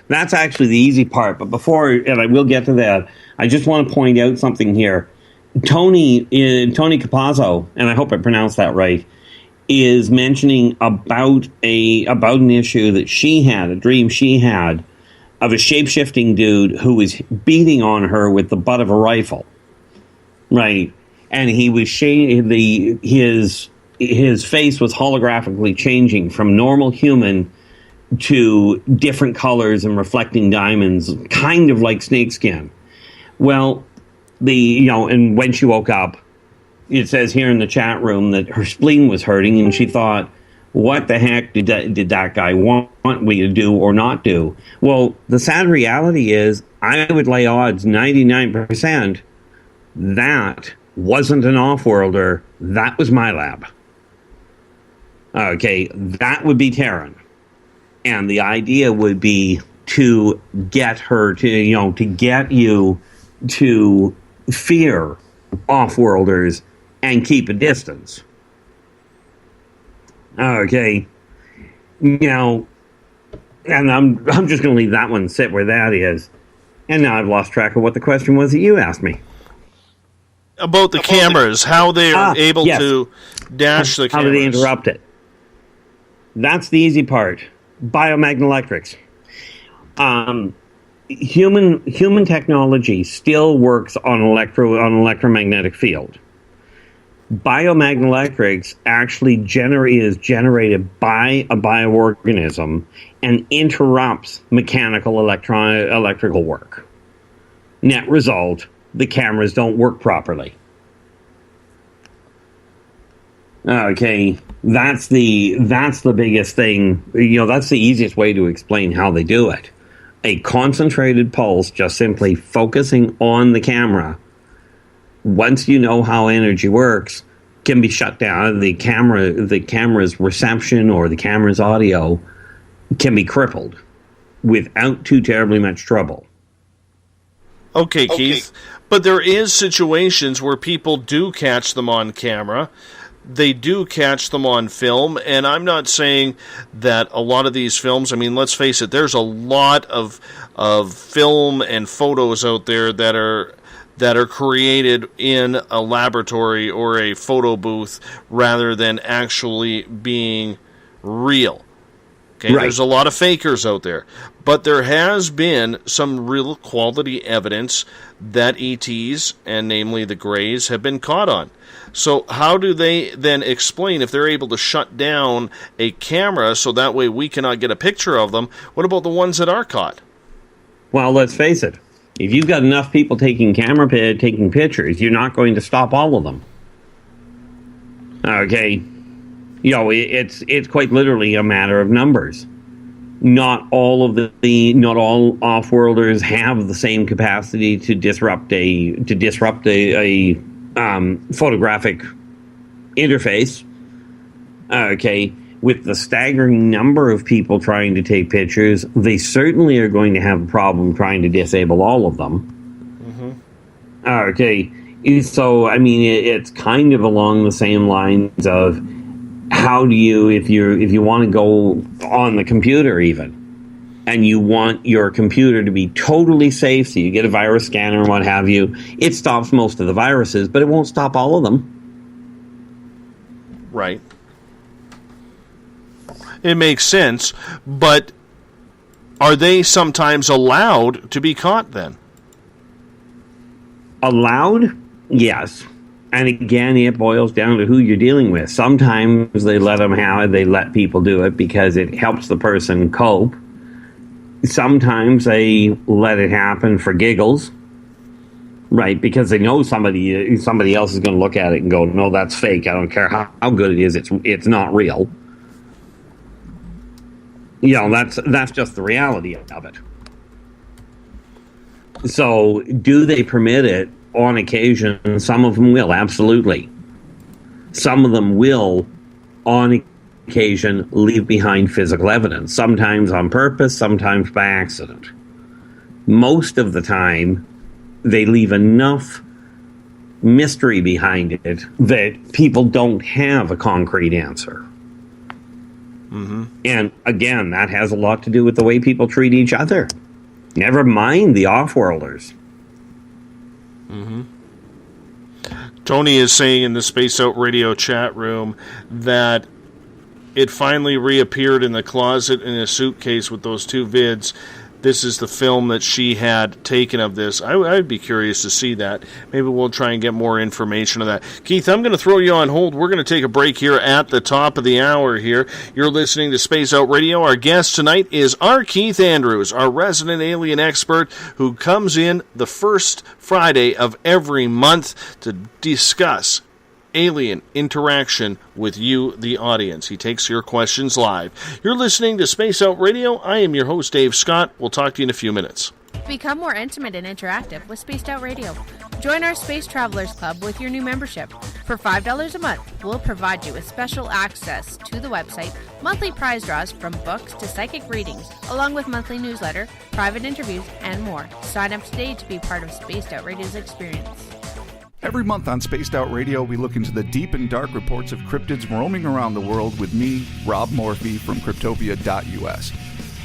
actually the easy part. But before, and I will get to that, I just want to point out something here. Tony Capazzo, and I hope I pronounced that right, is mentioning about an issue that she had, a dream she had, of a shape-shifting dude who was beating on her with the butt of a rifle. Right. And he was his face was holographically changing from normal human to different colors and reflecting diamonds, kind of like snakeskin. Well, and when she woke up, it says here in the chat room that her spleen was hurting, and she thought, what the heck did that guy want me to do or not do? Well, the sad reality is, I would lay odds 99% that wasn't an off-worlder. That was my lab. Okay, that would be Taryn. And the idea would be to get her to get you to fear off-worlders and keep a distance. Okay. And I'm just going to leave that one sit where that is. And now I've lost track of what the question was that you asked me. About the cameras, how they are able to dash the cameras. How do they interrupt it? That's the easy part. Biomagnetoelectrics. Human technology still works on electromagnetic field. Biomagnetoelectrics actually is generated by a bioorganism and interrupts mechanical electrical work. Net result, the cameras don't work properly. Okay, that's the biggest thing. That's the easiest way to explain how they do it. A concentrated pulse, just simply focusing on the camera. Once you know how energy works, can be shut down. The camera's reception or the camera's audio can be crippled without too terribly much trouble. Okay, Keith, but there is situations where people do catch them on camera. They do catch them on film, and I'm not saying that a lot of these films, let's face it, there's a lot of film and photos out there that are created in a laboratory or a photo booth rather than actually being real. Okay, right. There's a lot of fakers out there. But there has been some real quality evidence that ETs, and namely the Greys, have been caught on. So how do they then explain, if they're able to shut down a camera so that way we cannot get a picture of them, what about the ones that are caught? Well, let's face it. If you've got enough people taking pictures, you're not going to stop all of them. Okay. It's quite literally a matter of numbers. Not all off-worlders have the same capacity to disrupt a photographic interface. Okay, with the staggering number of people trying to take pictures, they certainly are going to have a problem trying to disable all of them. Okay, so I mean, it's kind of along the same lines of how do you, if you want to go on the computer even, and you want your computer to be totally safe, so you get a virus scanner and what have you, it stops most of the viruses, but it won't stop all of them. Right. It makes sense, but are they sometimes allowed to be caught then? Allowed? Yes. And again, it boils down to who you're dealing with. Sometimes they let people do it because it helps the person cope. Sometimes they let it happen for giggles, right? Because they know somebody else is going to look at it and go, "No, that's fake. I don't care how good it is. It's not real." That's just the reality of it. So, do they permit it? On occasion, some of them will, absolutely. Some of them will, on occasion, leave behind physical evidence. Sometimes on purpose, sometimes by accident. Most of the time, they leave enough mystery behind it that people don't have a concrete answer. And again, that has a lot to do with the way people treat each other. Never mind the off-worlders. Tony is saying in the Space Out Radio chat room that it finally reappeared in the closet in a suitcase with those two vids. This is the film that she had taken of this. I'd be curious to see that. Maybe we'll try and get more information on that. Keith, I'm going to throw you on hold. We're going to take a break here at the top of the hour here. You're listening to Space Out Radio. Our guest tonight is our Keith Andrews, our resident alien expert who comes in the first Friday of every month to discuss alien interaction with you, the audience. He takes your questions live. You're listening to Space Out Radio. I am your host, Dave Scott. We'll talk to you in a few minutes. Become more intimate and interactive with Spaced Out Radio. Join our Space Travelers Club with your new membership. For $5 a month, we'll provide you with special access to the website, monthly prize draws from books to psychic readings, along with monthly newsletter, private interviews, and more. Sign up today to be part of Spaced Out Radio's experience. Every month on Spaced Out Radio, we look into the deep and dark reports of cryptids roaming around the world with me, Rob Morphy, from Cryptopia.us.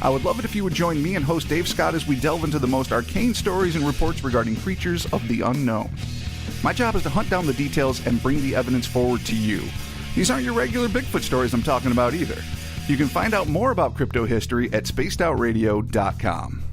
I would love it if you would join me and host Dave Scott as we delve into the most arcane stories and reports regarding creatures of the unknown. My job is to hunt down the details and bring the evidence forward to you. These aren't your regular Bigfoot stories I'm talking about either. You can find out more about crypto history at spacedoutradio.com.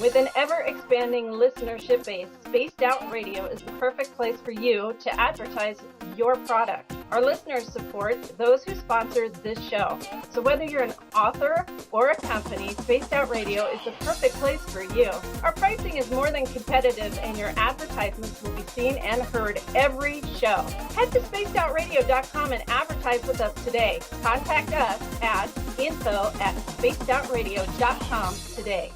With an ever-expanding listenership base, Spaced Out Radio is the perfect place for you to advertise your product. Our listeners support those who sponsor this show. So whether you're an author or a company, Spaced Out Radio is the perfect place for you. Our pricing is more than competitive, and your advertisements will be seen and heard every show. Head to spacedoutradio.com and advertise with us today. Contact us at info@spacedoutradio.com today.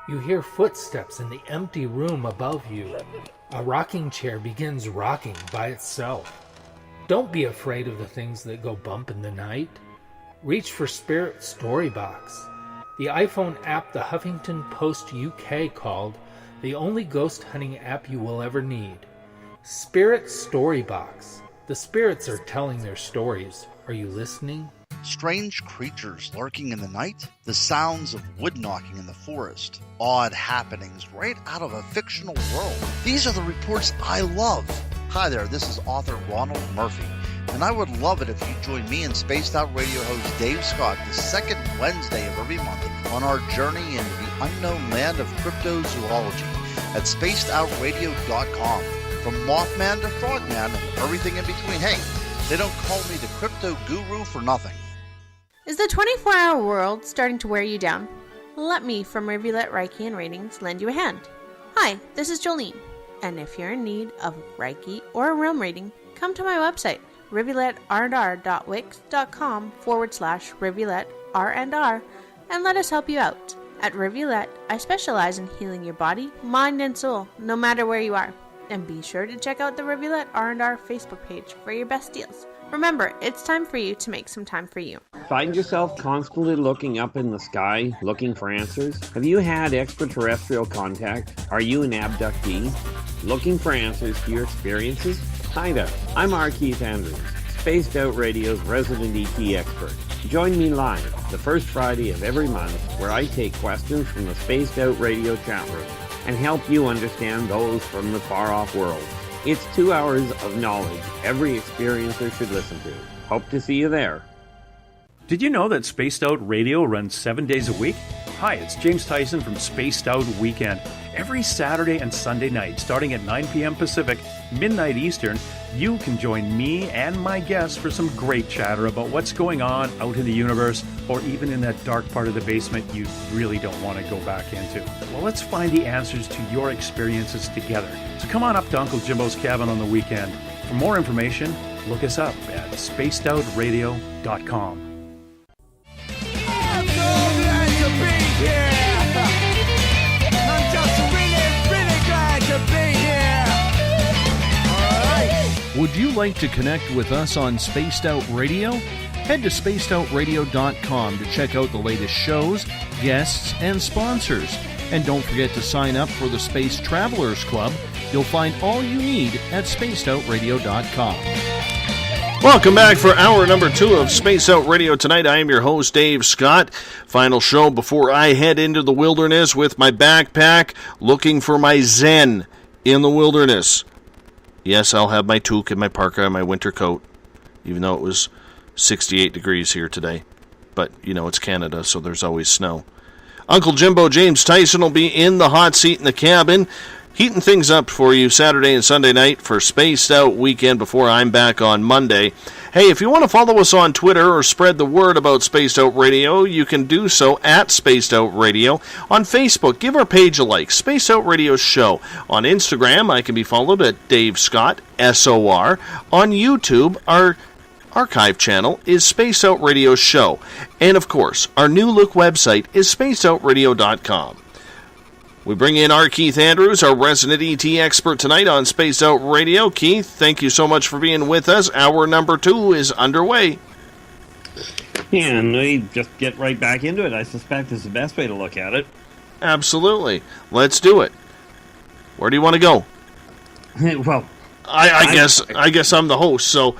You hear footsteps in the empty room above you. A rocking chair begins rocking by itself. Don't be afraid of the things that go bump in the night. Reach for Spirit Storybox, the iPhone app the Huffington Post UK called the only ghost hunting app you will ever need. Spirit Storybox. The spirits are telling their stories. Are you listening? Strange creatures lurking in the night, the sounds of wood knocking in the forest, odd happenings right out of a fictional world. These are the reports I love. Hi there, this is author Ronald Murphy, and I would love it if you join me and Spaced Out Radio host Dave Scott the second Wednesday of every month on our journey into the unknown land of cryptozoology at spacedoutradio.com. From Mothman to Frogman and everything in between. Hey, they don't call me the crypto guru for nothing. Is the 24-hour world starting to wear you down? Let me from Rivulet Reiki and Readings lend you a hand. Hi, this is Jolene, and if you're in need of Reiki or a realm reading, come to my website, rivuletrr.wix.com/rivuletrr, and let us help you out. At Rivulet, I specialize in healing your body, mind, and soul, no matter where you are. And be sure to check out the Rivulet R&R Facebook page for your best deals. Remember, it's time for you to make some time for you. Find yourself constantly looking up in the sky, looking for answers? Have you had extraterrestrial contact? Are you an abductee? Looking for answers to your experiences? Hi there, I'm R. Keith Andrews, Spaced Out Radio's resident ET expert. Join me live the first Friday of every month where I take questions from the Spaced Out Radio chat room and help you understand those from the far-off world. It's 2 hours of knowledge every experiencer should listen to. Hope to see you there. Did you know that Spaced Out Radio runs 7 days a week? Hi, it's James Tyson from Spaced Out Weekend. Every Saturday and Sunday night, starting at 9 p.m. Pacific, midnight Eastern, you can join me and my guests for some great chatter about what's going on out in the universe, or even in that dark part of the basement you really don't want to go back into. Well, let's find the answers to your experiences together. So come on up to Uncle Jimbo's cabin on the weekend. For more information, look us up at spacedoutradio.com. Would you like to connect with us on Spaced Out Radio? Head to spacedoutradio.com to check out the latest shows, guests, and sponsors. And don't forget to sign up for the Space Travelers Club. You'll find all you need at spacedoutradio.com. Welcome back for hour number 2 of Space Out Radio tonight. I am your host, Dave Scott. Final show before I head into the wilderness with my backpack, looking for my Zen in the wilderness. Yes, I'll have my toque and my parka and my winter coat, even though it was 68 degrees here today. But, you know, it's Canada, so there's always snow. Uncle Jimbo James Tyson will be in the hot seat in the cabin, heating things up for you Saturday and Sunday night for Spaced Out Weekend before I'm back on Monday. Hey, if you want to follow us on Twitter or spread the word about Spaced Out Radio, you can do so at Spaced Out Radio. On Facebook, give our page a like, Spaced Out Radio Show. On Instagram, I can be followed at Dave Scott, SOR. On YouTube, our archive channel is Spaced Out Radio Show. And of course, our new look website is spacedoutradio.com. We bring in our Keith Andrews, our resident ET expert tonight on Spaced Out Radio. Keith, thank you so much for being with us. Hour number 2 is underway. Yeah, and we just get right back into it. I suspect is the best way to look at it. Absolutely. Let's do it. Where do you want to go? Well, I guess I'm the host, so,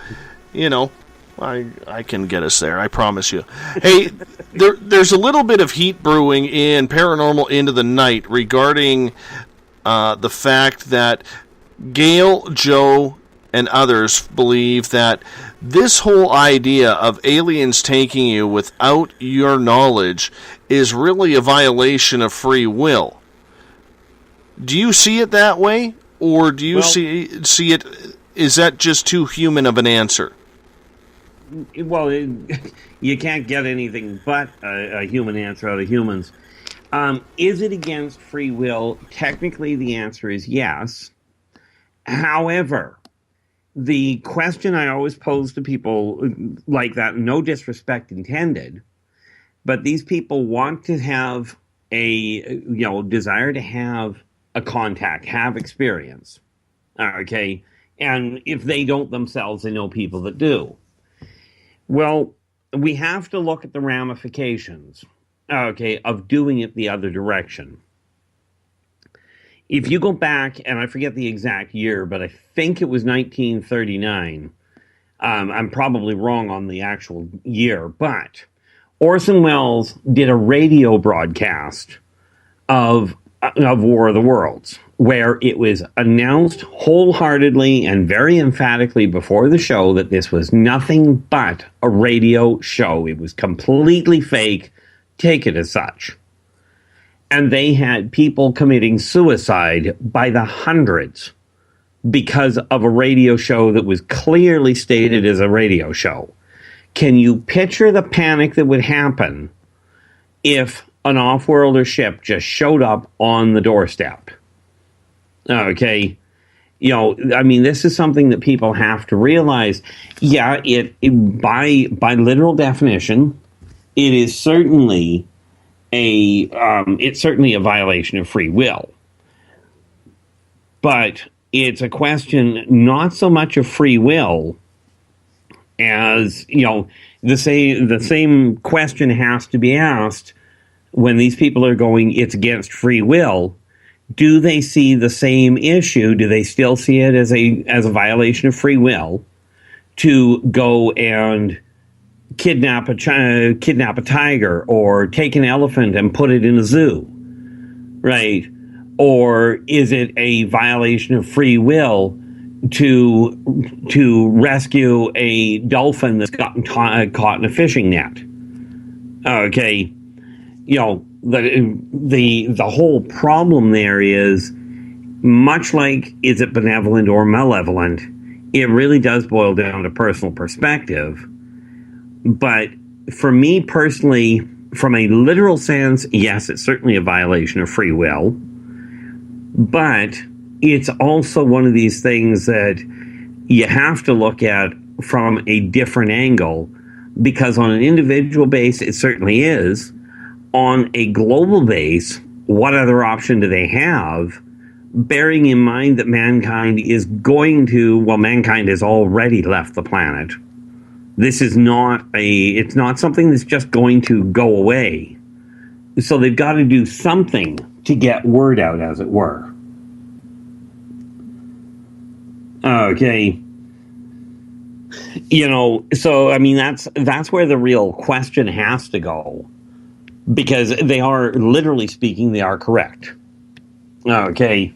you know, I can get us there, I promise you. Hey, there's a little bit of heat brewing in Paranormal Into the Night regarding the fact that Gail, Joe, and others believe that this whole idea of aliens taking you without your knowledge is really a violation of free will. Do you see it that way? Or do you see it, is that just too human of an answer? Well, you can't get anything but a human answer out of humans. Is it against free will? Technically, the answer is yes. However, the question I always pose to people like that, no disrespect intended, but these people want to have desire to have a contact, have experience. Okay? And if they don't themselves, they know people that do. Well, we have to look at the ramifications, of doing it the other direction. If you go back, and I forget the exact year, but I think it was 1939. I'm probably wrong on the actual year, but Orson Welles did a radio broadcast of War of the Worlds, where it was announced wholeheartedly and very emphatically before the show that this was nothing but a radio show. It was completely fake. Take it as such. And they had people committing suicide by the hundreds because of a radio show that was clearly stated as a radio show. Can you picture the panic that would happen if an off-worlder ship just showed up on the doorstep? Okay. This is something that people have to realize. Yeah, by literal definition, it is certainly a violation of free will. But it's a question not so much of free will as, the same question has to be asked when these people are going, it's against free will. Do they see the same issue? Do they still see it as a violation of free will to go and kidnap a tiger or take an elephant and put it in a zoo, right? Or is it a violation of free will to rescue a dolphin that's gotten caught in a fishing net? Okay, the whole problem there is, much like is it benevolent or malevolent, it really does boil down to personal perspective. But for me personally, from a literal sense, yes, it's certainly a violation of free will. But it's also one of these things that you have to look at from a different angle, because on an individual base, it certainly is. On a global base, what other option do they have? Bearing in mind that mankind has already left the planet. This is it's not something that's just going to go away. So they've got to do something to get word out, as it were. Okay. So, I mean, that's where the real question has to go. Because they are, literally speaking, they are correct. Okay.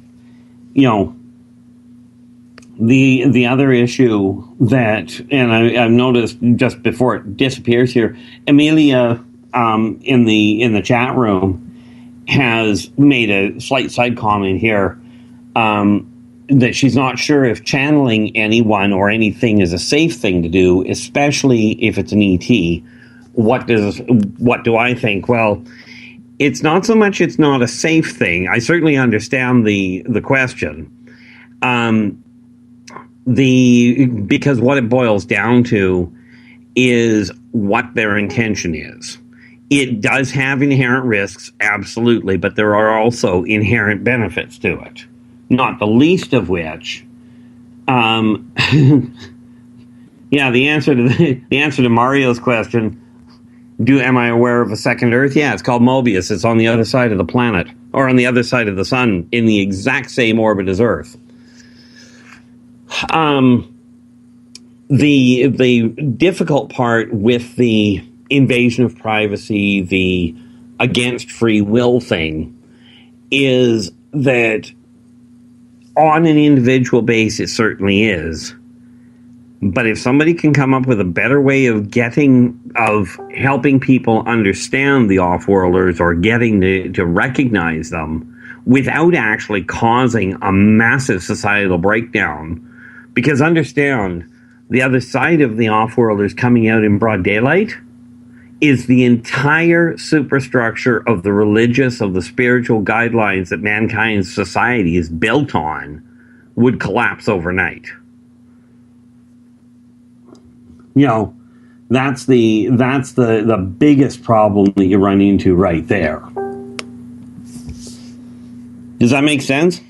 The other issue that, and I've noticed just before it disappears here, Amelia in the chat room has made a slight side comment here that she's not sure if channeling anyone or anything is a safe thing to do, especially if it's an ET. What do I think? Well, it's not so much it's not a safe thing. I certainly understand the question. Because what it boils down to is what their intention is. It does have inherent risks, absolutely, but there are also inherent benefits to it. Not the least of which, the answer to Mario's question. Am I aware of a second Earth? Yeah, it's called Mobius. It's on the other side of the planet, or on the other side of the sun, in the exact same orbit as Earth. The difficult part with the invasion of privacy, the against free will thing, is that on an individual basis, it certainly is. But if somebody can come up with a better way of helping people understand the off-worlders, or getting to recognize them without actually causing a massive societal breakdown, because understand, the other side of the off-worlders coming out in broad daylight is the entire superstructure of the religious, of the spiritual guidelines that mankind's society is built on would collapse overnight. That's the biggest problem that you run into right there. Does that make sense?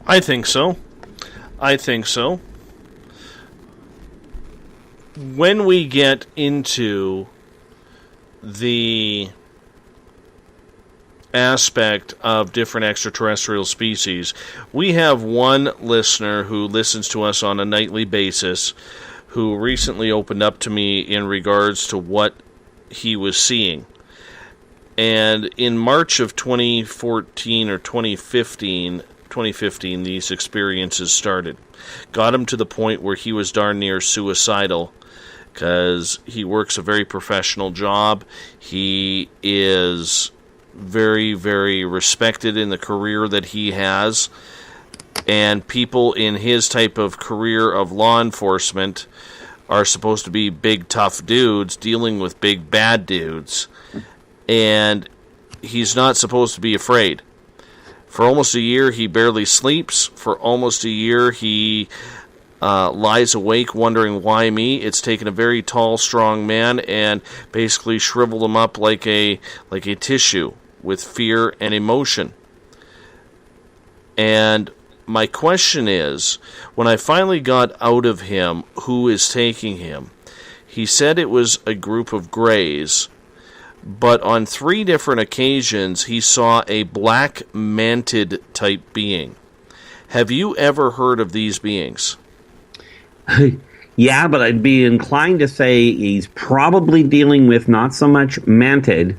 I think so. When we get into the aspect of different extraterrestrial species, we have one listener who listens to us on a nightly basis who recently opened up to me in regards to what he was seeing. And in March of 2014 or 2015, these experiences started. Got him to the point where he was darn near suicidal, because he works a very professional job. He is very, very respected in the career that he has. And people in his type of career of law enforcement are supposed to be big, tough dudes dealing with big, bad dudes. And he's not supposed to be afraid. For almost a year, he barely sleeps. For almost a year, he lies awake wondering, why me? It's taken a very tall, strong man and basically shriveled him up like a tissue with fear and emotion. And my question is, when I finally got out of him who is taking him, he said it was a group of Greys, but on 3 different occasions he saw a black manted type being. Have you ever heard of these beings? Yeah, but I'd be inclined to say he's probably dealing with not so much manted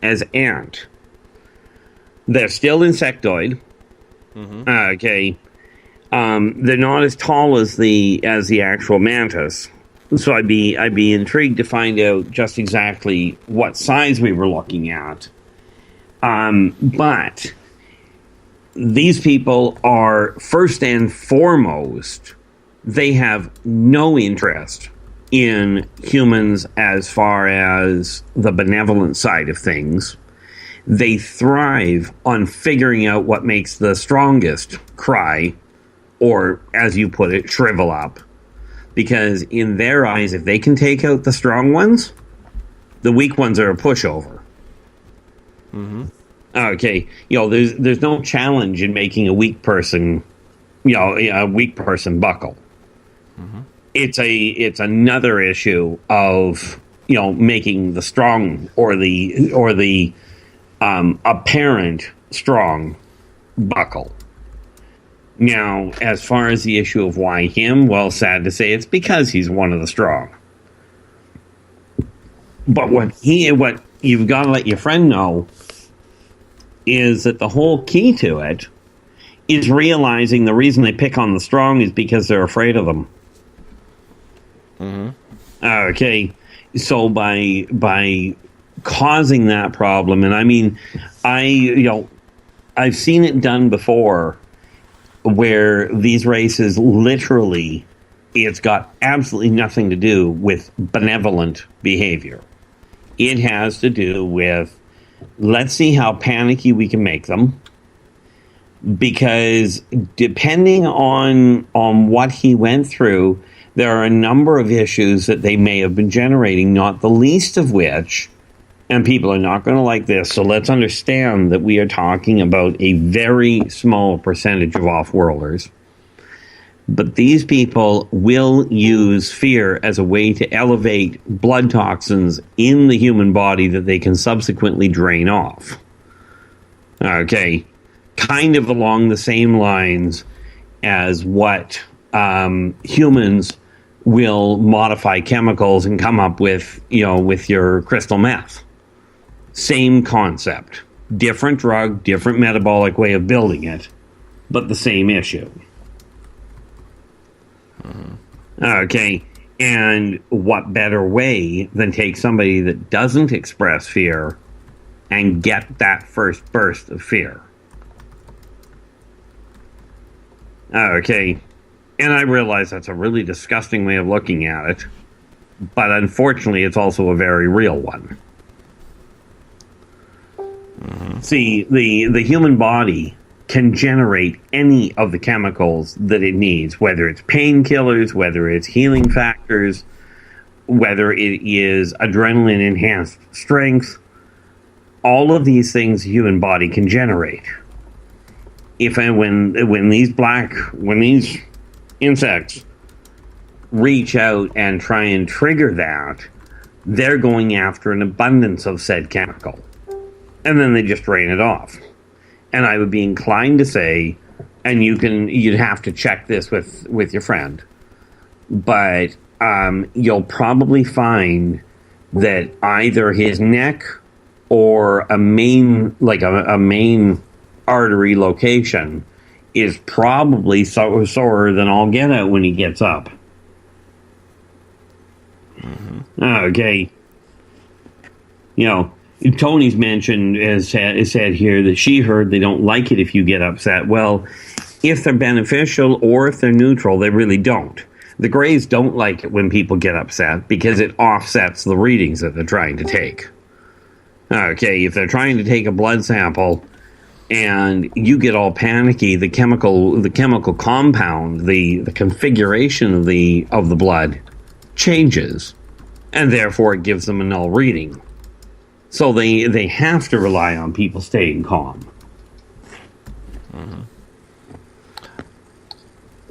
as ant. They're still insectoid. Mm-hmm. Okay. They're not as tall as the actual mantis. So I'd be intrigued to find out just exactly what size we were looking at. But these people are, first and foremost, they have no interest in humans as far as the benevolent side of things. They thrive on figuring out what makes the strongest cry, or, as you put it, shrivel up. Because in their eyes, if they can take out the strong ones, the weak ones are a pushover. Mm-hmm. Okay, there's no challenge in making a weak person, a weak person buckle. Mm-hmm. It's another issue of making the strong or the apparent strong buckle. Now, as far as the issue of why him, well, sad to say, it's because he's one of the strong. But what you've got to let your friend know is that the whole key to it is realizing the reason they pick on the strong is because they're afraid of them. Mm-hmm. Okay, so by causing that problem, and I mean, I've seen it done before, where these races literally, it's got absolutely nothing to do with benevolent behavior. It has to do with, let's see how panicky we can make them, because depending on what he went through, there are a number of issues that they may have been generating, not the least of which, and people are not going to like this, so let's understand that we are talking about a very small percentage of off-worlders. But these people will use fear as a way to elevate blood toxins in the human body that they can subsequently drain off. Okay, kind of along the same lines as what humans will modify chemicals and come up with, with your crystal meth. Same concept. Different drug, different metabolic way of building it, but the same issue. Mm-hmm. Okay, and what better way than take somebody that doesn't express fear and get that first burst of fear? Okay, and I realize that's a really disgusting way of looking at it, but unfortunately it's also a very real one. Mm-hmm. See, the human body can generate any of the chemicals that it needs, whether it's painkillers, whether it's healing factors, whether it is adrenaline-enhanced strength. All of these things the human body can generate. When these insects reach out and try and trigger that, they're going after an abundance of said chemical. And then they just drain it off. And I would be inclined to say, and you'd have to check this with your friend, but you'll probably find that either his neck or a main artery location is probably sorer than all get out when he gets up. Mm-hmm. Okay. Tony's mentioned, has said here, that she heard they don't like it if you get upset. Well, if they're beneficial or if they're neutral, they really don't. The Greys don't like it when people get upset because it offsets the readings that they're trying to take. Okay, if they're trying to take a blood sample and you get all panicky, the chemical compound, the configuration of the blood changes, and therefore it gives them a null reading. So they have to rely on people staying calm. Mm-hmm.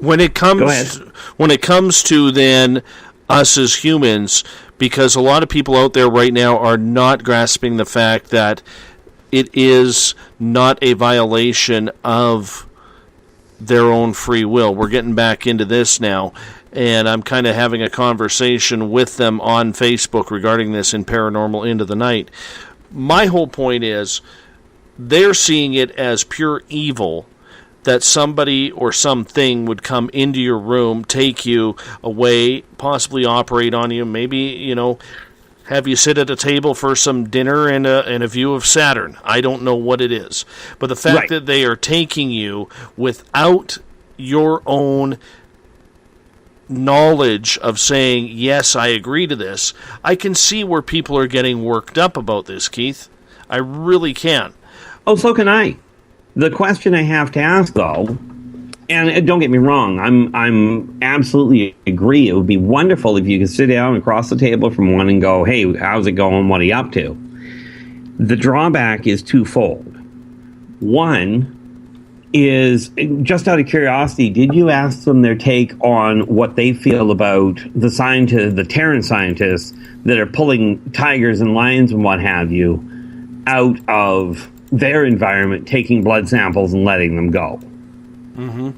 When it comes to then us as humans, because a lot of people out there right now are not grasping the fact that it is not a violation of their own free will. We're getting back into this now, and I'm kind of having a conversation with them on Facebook regarding this in Paranormal Into the Night. My whole point is they're seeing it as pure evil that somebody or something would come into your room, take you away, possibly operate on you, maybe, have you sit at a table for some dinner and a view of Saturn. I don't know what it is. But the fact that they are taking you without your own knowledge of saying, yes, I agree to this, I can see where people are getting worked up about this, Keith. I really can. Oh, so can I. The question I have to ask, though, and don't get me wrong, I'm absolutely agree. It would be wonderful if you could sit down across the table from one and go, hey, how's it going? What are you up to? The drawback is twofold. One is, just out of curiosity, did you ask them their take on what they feel about the Terran scientists that are pulling tigers and lions and what have you out of their environment, taking blood samples and letting them go? Mm-hmm.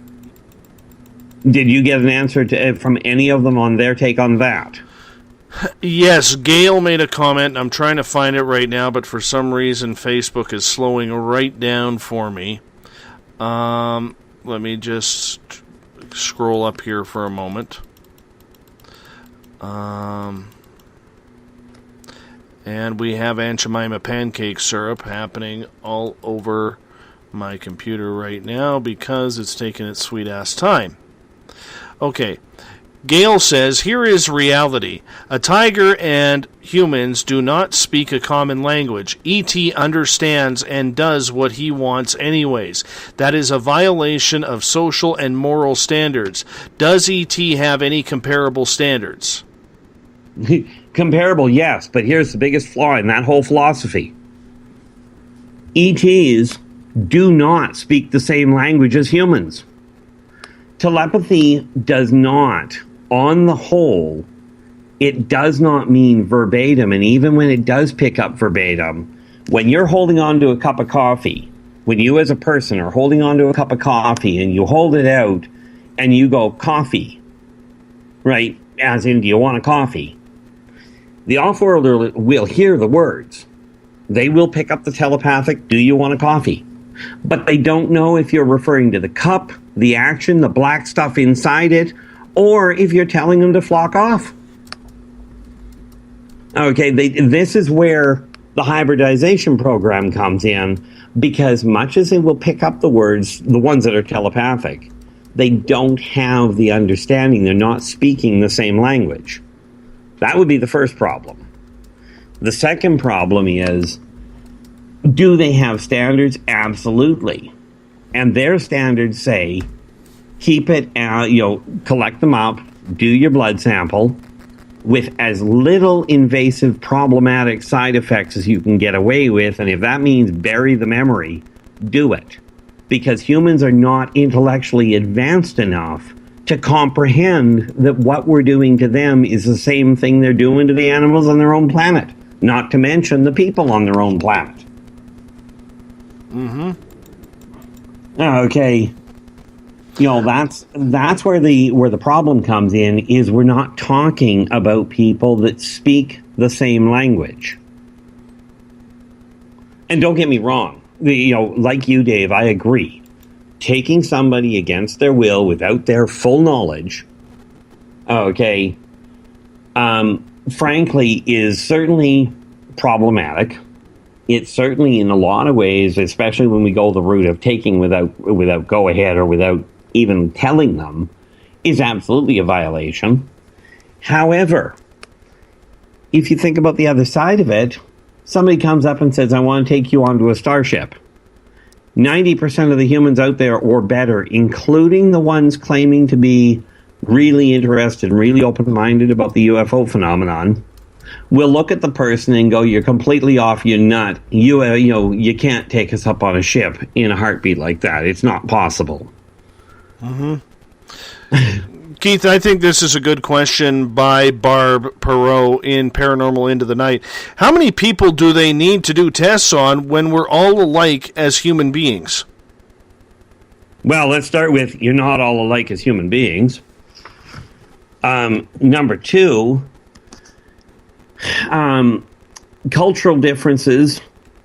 Did you get an answer from any of them on their take on that? Yes, Gail made a comment. I'm trying to find it right now, but for some reason Facebook is slowing right down for me. Let me just scroll up here for a moment. And we have Aunt Jemima pancake syrup happening all over my computer right now because it's taking its sweet-ass time. Okay. Gail says, here is reality. A tiger and humans do not speak a common language. E.T. understands and does what he wants anyways. That is a violation of social and moral standards. Does E.T. have any comparable standards? Comparable, yes, but here's the biggest flaw in that whole philosophy. ETs do not speak the same language as humans. Telepathy does not, on the whole, it does not mean verbatim, and even when it does pick up verbatim, when you're holding on to a cup of coffee, when you as a person are holding on to a cup of coffee and you hold it out and you go, coffee, right, as in, do you want a coffee? The off-worlder will hear the words. They will pick up the telepathic, do you want a coffee? But they don't know if you're referring to the cup, the action, the black stuff inside it, or if you're telling them to flock off. Okay, this is where the hybridization program comes in, because much as they will pick up the words, the ones that are telepathic, they don't have the understanding. They're not speaking the same language. That would be the first problem. The second problem is, do they have standards? Absolutely. And their standards say, keep it, collect them up, do your blood sample with as little invasive, problematic side effects as you can get away with. And if that means bury the memory, do it. Because humans are not intellectually advanced enough to comprehend that what we're doing to them is the same thing they're doing to the animals on their own planet. Not to mention the people on their own planet. Mm-hmm. Okay. That's where the problem comes in, is we're not talking about people that speak the same language. And don't get me wrong, like you, Dave, I agree. Taking somebody against their will without their full knowledge, frankly, is certainly problematic. It's certainly, in a lot of ways, especially when we go the route of taking without go-ahead or without even telling them, is absolutely a violation. However, if you think about the other side of it, somebody comes up and says, I want to take you onto a starship. 90% of the humans out there, or better, including the ones claiming to be really interested, really open-minded about the UFO phenomenon, will look at the person and go, you're completely off, you're nut. You can't take us up on a ship in a heartbeat like that. It's not possible. Mm-hmm. Keith, I think this is a good question by Barb Perot in Paranormal Into the Night. How many people do they need to do tests on when we're all alike as human beings? Well, let's start with you're not all alike as human beings. Number two, cultural differences,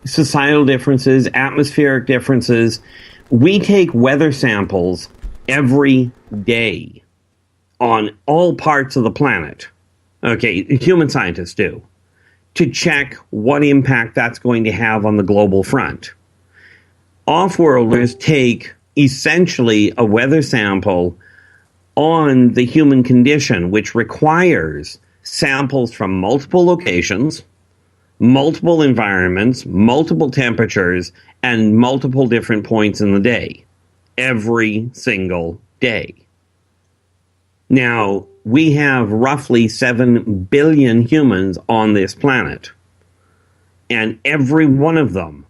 societal differences, atmospheric differences. We take weather samples every day on all parts of the planet. Okay, human scientists do, to check what impact that's going to have on the global front. Off-worlders take essentially a weather sample on the human condition, which requires samples from multiple locations, multiple environments, multiple temperatures, and multiple different points in the day, every single day. Now, we have roughly 7 billion humans on this planet, and every one of them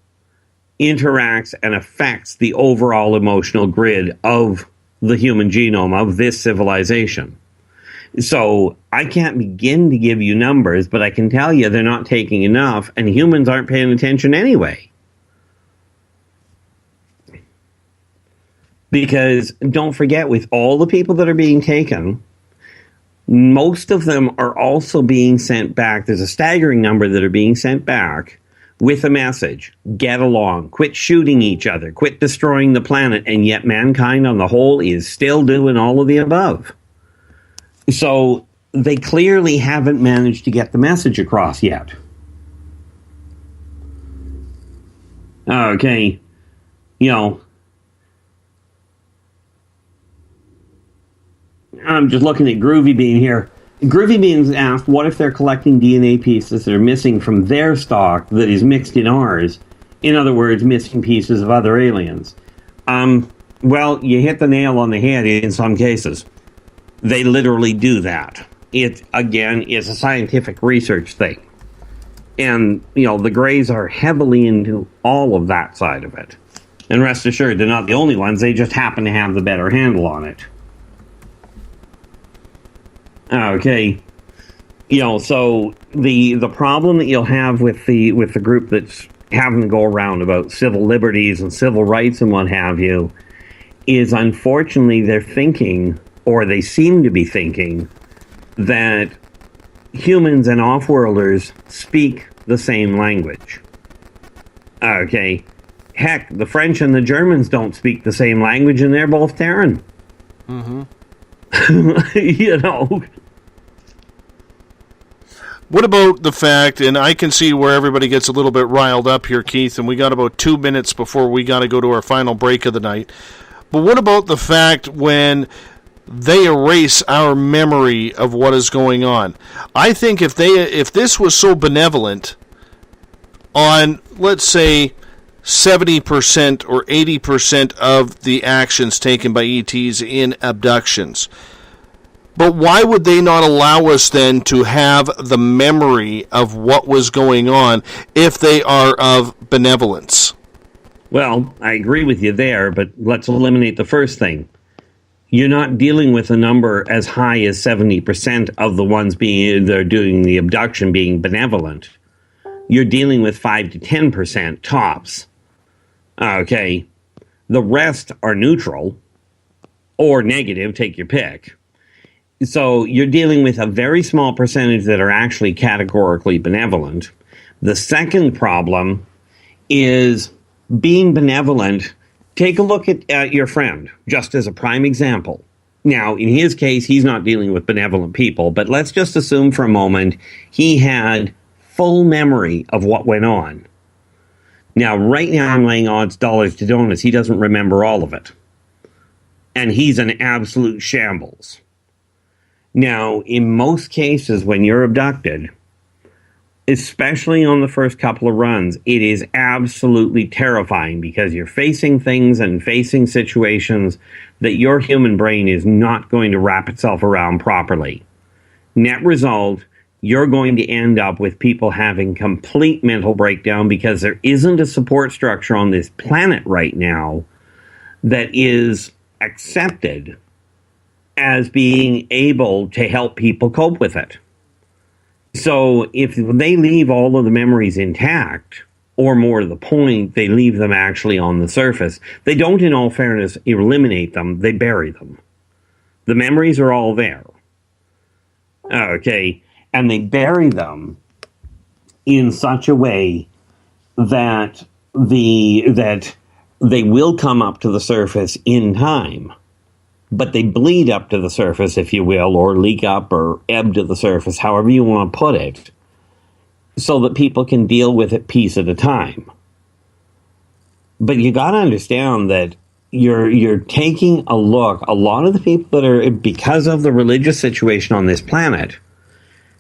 interacts and affects the overall emotional grid of the human genome of this civilization. So I can't begin to give you numbers, but I can tell you they're not taking enough, and humans aren't paying attention anyway. Because don't forget, with all the people that are being taken, most of them are also being sent back. There's a staggering number that are being sent back with a message: get along, quit shooting each other, quit destroying the planet, and yet mankind on the whole is still doing all of the above. So they clearly haven't managed to get the message across yet. Okay, you know, I'm just looking at Groovy Bean here. Groovy Bean's asked, what if they're collecting DNA pieces that are missing from their stock that is mixed in ours? In other words, missing pieces of other aliens. Well, you hit the nail on the head in some cases. They literally do that. It, again, is a scientific research thing. And, you know, the Greys are heavily into all of that side of it. And rest assured, they're not the only ones. They just happen to have the better handle on it. Okay, you know, so the problem that you'll have with the group that's having to go around about civil liberties and civil rights and what have you is, unfortunately, they're thinking, or they seem to be thinking, that humans and off-worlders speak the same language. Okay, heck, the French and the Germans don't speak the same language, and they're both Terran. Mm-hmm. You know. What about the fact, and I can see where everybody gets a little bit riled up here, Keith, and we got about 2 minutes before we got to go to our final break of the night. But what about the fact when they erase our memory of what is going on? I think if this was so benevolent on, let's say, 70% or 80% of the actions taken by ETs in abductions. But why would they not allow us then to have the memory of what was going on if they are of benevolence? Well, I agree with you there, but let's eliminate the first thing. You're not dealing with a number as high as 70% of the ones they're doing the abduction being benevolent. You're dealing with 5 to 10% tops. Okay, the rest are neutral or negative, take your pick. So you're dealing with a very small percentage that are actually categorically benevolent. The second problem is being benevolent. Take a look at your friend, just as a prime example. Now, in his case, he's not dealing with benevolent people, but let's just assume for a moment he had full memory of what went on. Now, right now, I'm laying odds, dollars to donuts. He doesn't remember all of it. And he's an absolute shambles. Now, in most cases, when you're abducted, especially on the first couple of runs, it is absolutely terrifying because you're facing things and facing situations that your human brain is not going to wrap itself around properly. Net result, you're going to end up with people having complete mental breakdown because there isn't a support structure on this planet right now that is accepted as being able to help people cope with it. So if they leave all of the memories intact, or more to the point, they leave them actually on the surface, they don't, in all fairness, eliminate them, they bury them. The memories are all there. Okay, and they bury them in such a way that they will come up to the surface in time, but they bleed up to the surface, if you will, or leak up or ebb to the surface, however you want to put it, so that people can deal with it piece at a time. But you got to understand that you're taking a look. A lot of the people that are, because of the religious situation on this planet,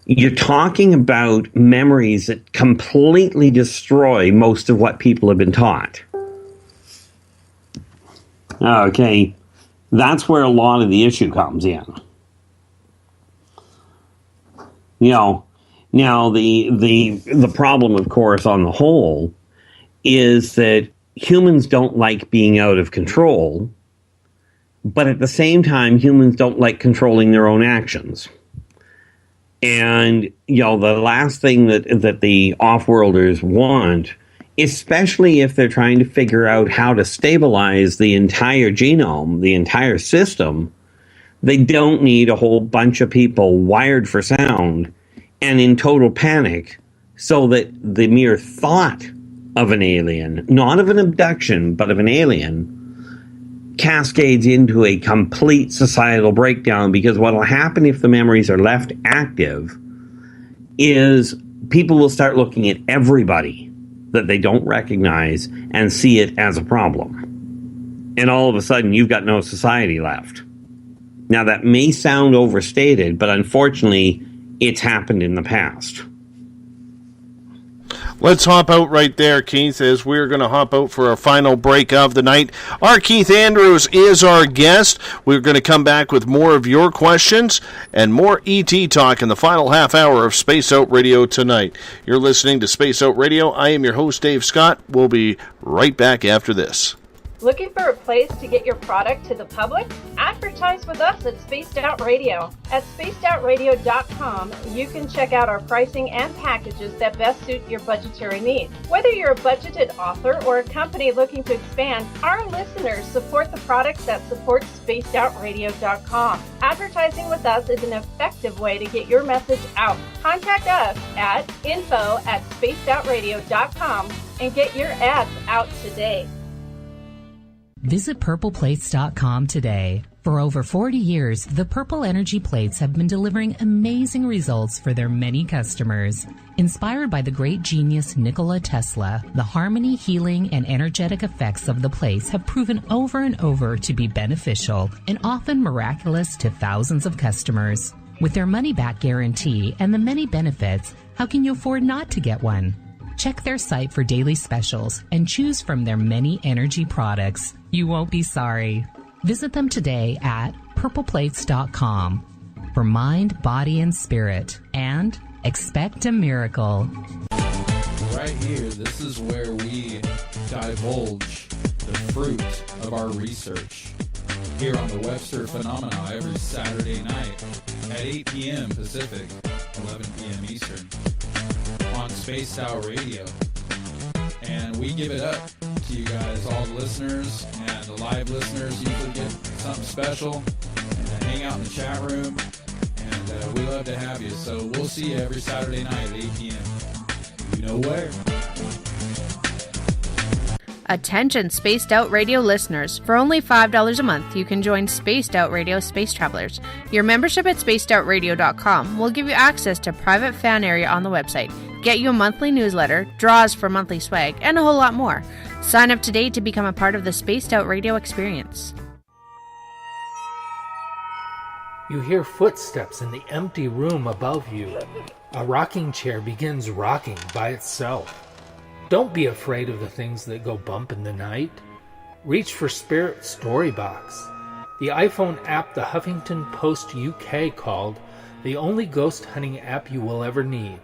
you're talking about memories that completely destroy most of what people have been taught. Okay, that's where a lot of the issue comes in. You know, now the problem, of course, on the whole, is that humans don't like being out of control, but at the same time, humans don't like controlling their own actions. And, you know, the last thing that the off-worlders want, especially if they're trying to figure out how to stabilize the entire genome, the entire system, they don't need a whole bunch of people wired for sound and in total panic, so that the mere thought of an alien, not of an abduction, but of an alien, cascades into a complete societal breakdown. Because what will happen if the memories are left active is people will start looking at everybody that they don't recognize and see it as a problem. And all of a sudden, you've got no society left. Now, that may sound overstated, but unfortunately, it's happened in the past. Let's hop out right there, Keith, as we're going to hop out for our final break of the night. Our Keith Andrews is our guest. We're going to come back with more of your questions and more ET talk in the final half hour of Space Out Radio tonight. You're listening to Space Out Radio. I am your host, Dave Scott. We'll be right back after this. Looking for a place to get your product to the public? Advertise with us at Spaced Out Radio. At spacedoutradio.com, you can check out our pricing and packages that best suit your budgetary needs. Whether you're a budgeted author or a company looking to expand, our listeners support the products that support spacedoutradio.com. Advertising with us is an effective way to get your message out. Contact us at info@spacedoutradio.com and get your ads out today. Visit purpleplates.com today. For over 40 years, the Purple Energy Plates have been delivering amazing results for their many customers. Inspired by the great genius Nikola Tesla, the harmony, healing, and energetic effects of the plates have proven over and over to be beneficial and often miraculous to thousands of customers. With their money-back guarantee and the many benefits, how can you afford not to get one? Check their site for daily specials and choose from their many energy products. You won't be sorry. Visit them today at purpleplates.com for mind, body, and spirit. And expect a miracle. Right here, this is where we divulge the fruit of our research. Here on the Webster Phenomena every Saturday night at 8 p.m. Pacific, 11 p.m. Eastern. On Spaced Out Radio. And we give it up to you guys, all the listeners, and the live listeners usually get something special and hang out in the chat room, and we love to have you. So we'll see you every Saturday night at 8 p.m. You know where. Attention Spaced Out Radio listeners. For only $5 a month, you can join Spaced Out Radio Space Travelers. Your membership at spacedoutradio.com will give you access to private fan area on the website, get you a monthly newsletter, draws for monthly swag, and a whole lot more. Sign up today to become a part of the Spaced Out Radio experience. You hear footsteps in the empty room above you. A rocking chair begins rocking by itself. Don't be afraid of the things that go bump in the night. Reach for Spirit Storybox, the iPhone app the Huffington Post UK called the only ghost hunting app you will ever need.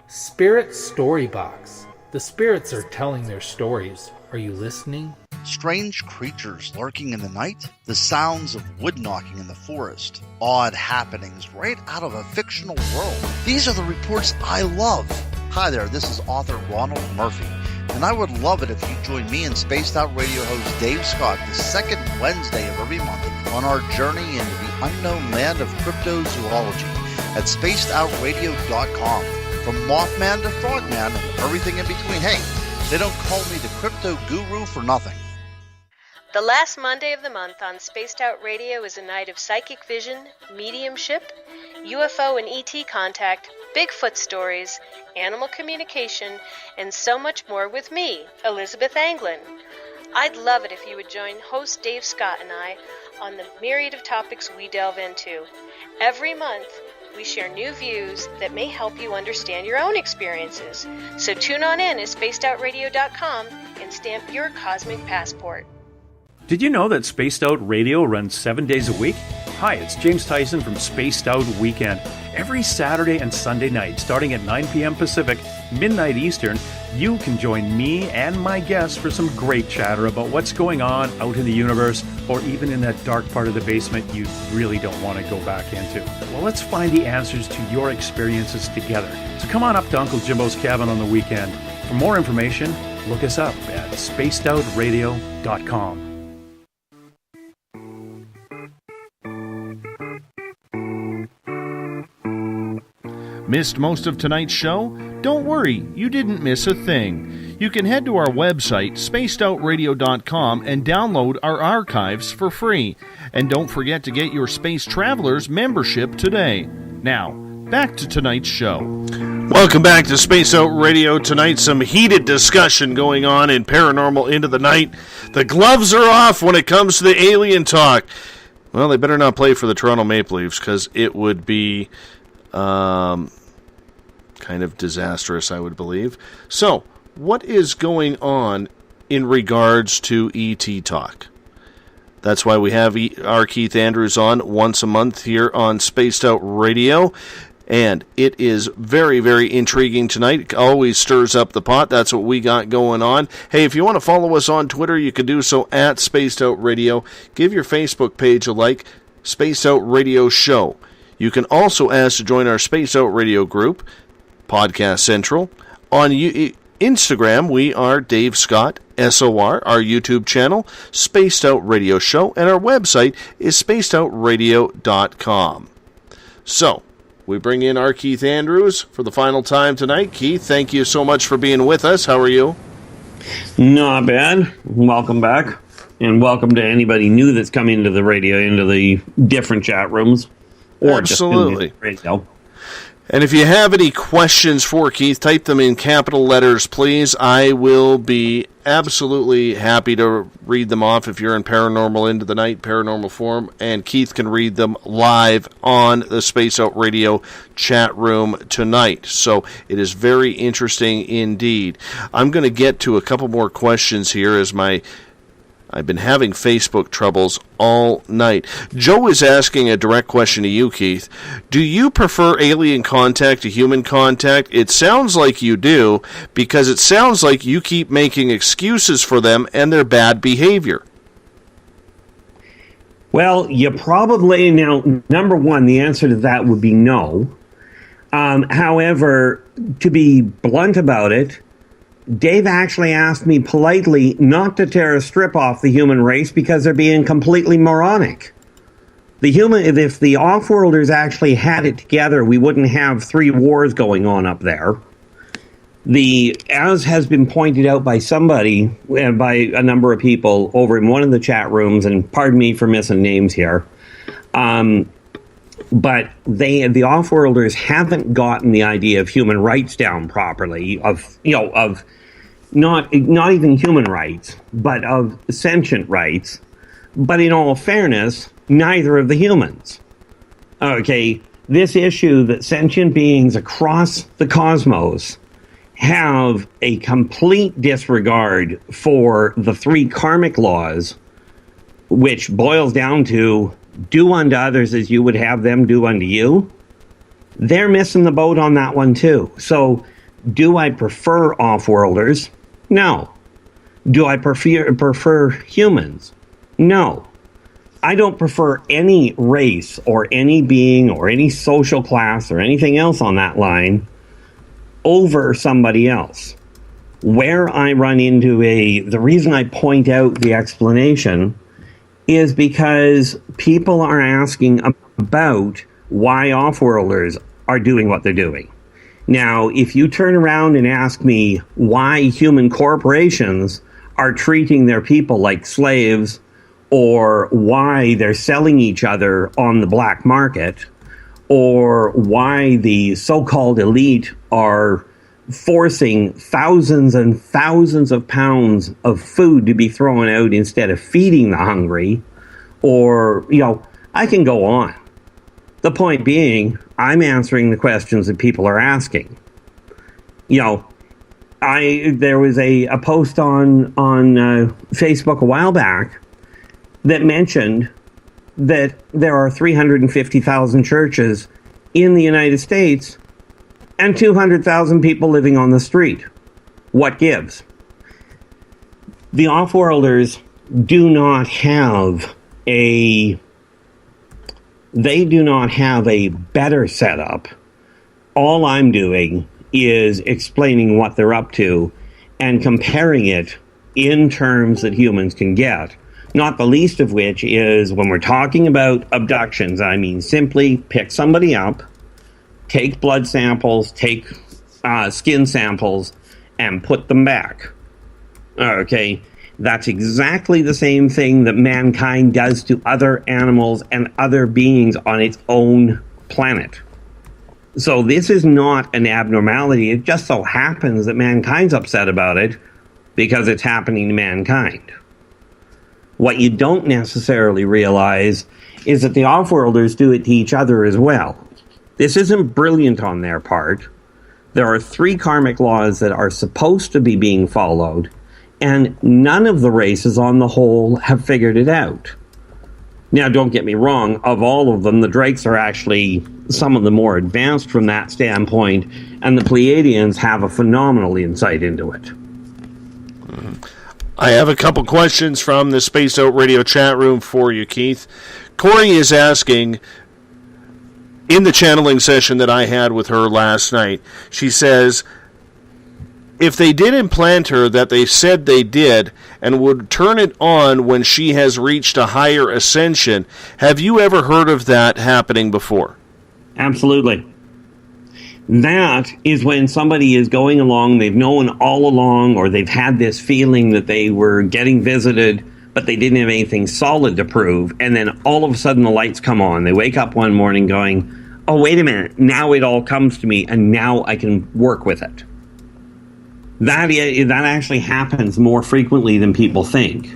Spirit Storybox. The spirits are telling their stories. Are you listening? Strange creatures lurking in the night, the sounds of wood knocking in the forest, odd happenings right out of a fictional world. These are the reports I love. Hi there, this is author Ronald Murphy, and I would love it if you join me and Spaced Out Radio host Dave Scott the second Wednesday of every month on our journey into the unknown land of cryptozoology at spacedoutradio.com. From Mothman to Frogman and everything in between. Hey, they don't call me the crypto guru for nothing. The last Monday of the month on Spaced Out Radio is a night of psychic vision, mediumship, UFO and ET contact, Bigfoot stories, animal communication, and so much more with me, Elizabeth Anglin. I'd love it if you would join host Dave Scott and I on the myriad of topics we delve into. Every month, we share new views that may help you understand your own experiences. So tune on in at spacedoutradio.com and stamp your cosmic passport. Did you know that Spaced Out Radio runs 7 days a week? Hi, it's James Tyson from Spaced Out Weekend. Every Saturday and Sunday night, starting at 9 p.m. Pacific, midnight Eastern, you can join me and my guests for some great chatter about what's going on out in the universe, or even in that dark part of the basement you really don't want to go back into. Well, let's find the answers to your experiences together. So come on up to Uncle Jimbo's cabin on the weekend. For more information, look us up at spacedoutradio.com. Missed most of tonight's show? Don't worry, you didn't miss a thing. You can head to our website, spacedoutradio.com, and download our archives for free. And don't forget to get your Space Travelers membership today. Now, back to tonight's show. Welcome back to Space Out Radio. Tonight, some heated discussion going on in Paranormal Into the Night. The gloves are off when it comes to the alien talk. Well, they better not play for the Toronto Maple Leafs, because it would be kind of disastrous, I would believe. So, what is going on in regards to ET talk? That's why we have our Keith Andrews on once a month here on Spaced Out Radio. And it is very, very intriguing tonight. It always stirs up the pot. That's what we got going on. Hey, if you want to follow us on Twitter, you can do so at Spaced Out Radio. Give your Facebook page a like, Spaced Out Radio Show. You can also ask to join our Space Out Radio group, Podcast Central. On Instagram, we are Dave Scott, SOR, our YouTube channel, Spaced Out Radio Show, and our website is spacedoutradio.com. So, we bring in our Keith Andrews for the final time tonight. Keith, thank you so much for being with us. How are you? Not bad. Welcome back. And welcome to anybody new that's coming into the radio, into the different chat rooms. Or absolutely. Just in the radio. And if you have any questions for Keith, type them in capital letters, please. I will be absolutely happy to read them off if you're in Paranormal Into the Night, Paranormal Forum, and Keith can read them live on the Space Out Radio chat room tonight. So it is very interesting indeed. I'm going to get to a couple more questions here as I've been having Facebook troubles all night. Joe is asking a direct question to you, Keith. Do you prefer alien contact to human contact? It sounds like you do, because it sounds like you keep making excuses for them and their bad behavior. Well, you probably, now, number one, the answer to that would be no. However, to be blunt about it, Dave actually asked me politely not to tear a strip off the human race because they're being completely moronic. If the off-worlders actually had it together, we wouldn't have 3 wars going on up there. As has been pointed out by somebody, by a number of people over in one of the chat rooms, and pardon me for missing names here, but the off-worlders haven't gotten the idea of human rights down properly, of not even human rights, but of sentient rights. But in all fairness, neither of the humans. Okay, this issue that sentient beings across the cosmos have a complete disregard for the 3 karmic laws, which boils down to do unto others as you would have them do unto you. They're missing the boat on that one too. So, do I prefer off-worlders? No. Do I prefer humans? No. I don't prefer any race or any being or any social class or anything else on that line over somebody else. Where I run into the reason I point out the explanation is because people are asking about why off-worlders are doing what they're doing. Now, if you turn around and ask me why human corporations are treating their people like slaves, or why they're selling each other on the black market, or why the so-called elite are forcing thousands and thousands of pounds of food to be thrown out instead of feeding the hungry, or, I can go on. The point being, I'm answering the questions that people are asking. There was a post on Facebook a while back that mentioned that there are 350,000 churches in the United States and 200,000 people living on the street. What gives? The off-worlders do not have a better setup. All I'm doing is explaining what they're up to and comparing it in terms that humans can get. Not the least of which is when we're talking about abductions, I mean simply pick somebody up, take blood samples, take skin samples, and put them back. Okay, that's exactly the same thing that mankind does to other animals and other beings on its own planet. So this is not an abnormality. It just so happens that mankind's upset about it because it's happening to mankind. What you don't necessarily realize is that the off-worlders do it to each other as well. This isn't brilliant on their part. There are 3 karmic laws that are supposed to be being followed, and none of the races on the whole have figured it out. Now, don't get me wrong, of all of them, the Drakes are actually some of the more advanced from that standpoint, and the Pleiadians have a phenomenal insight into it. I have a couple questions from the Spaced Out Radio chat room for you, Keith. Corey is asking, in the channeling session that I had with her last night, she says, if they did implant her that they said they did and would turn it on when she has reached a higher ascension, have you ever heard of that happening before? Absolutely. That is when somebody is going along, they've known all along, or they've had this feeling that they were getting visited, but they didn't have anything solid to prove, and then all of a sudden the lights come on. They wake up one morning going, oh, wait a minute, now it all comes to me, and now I can work with it. That actually happens more frequently than people think.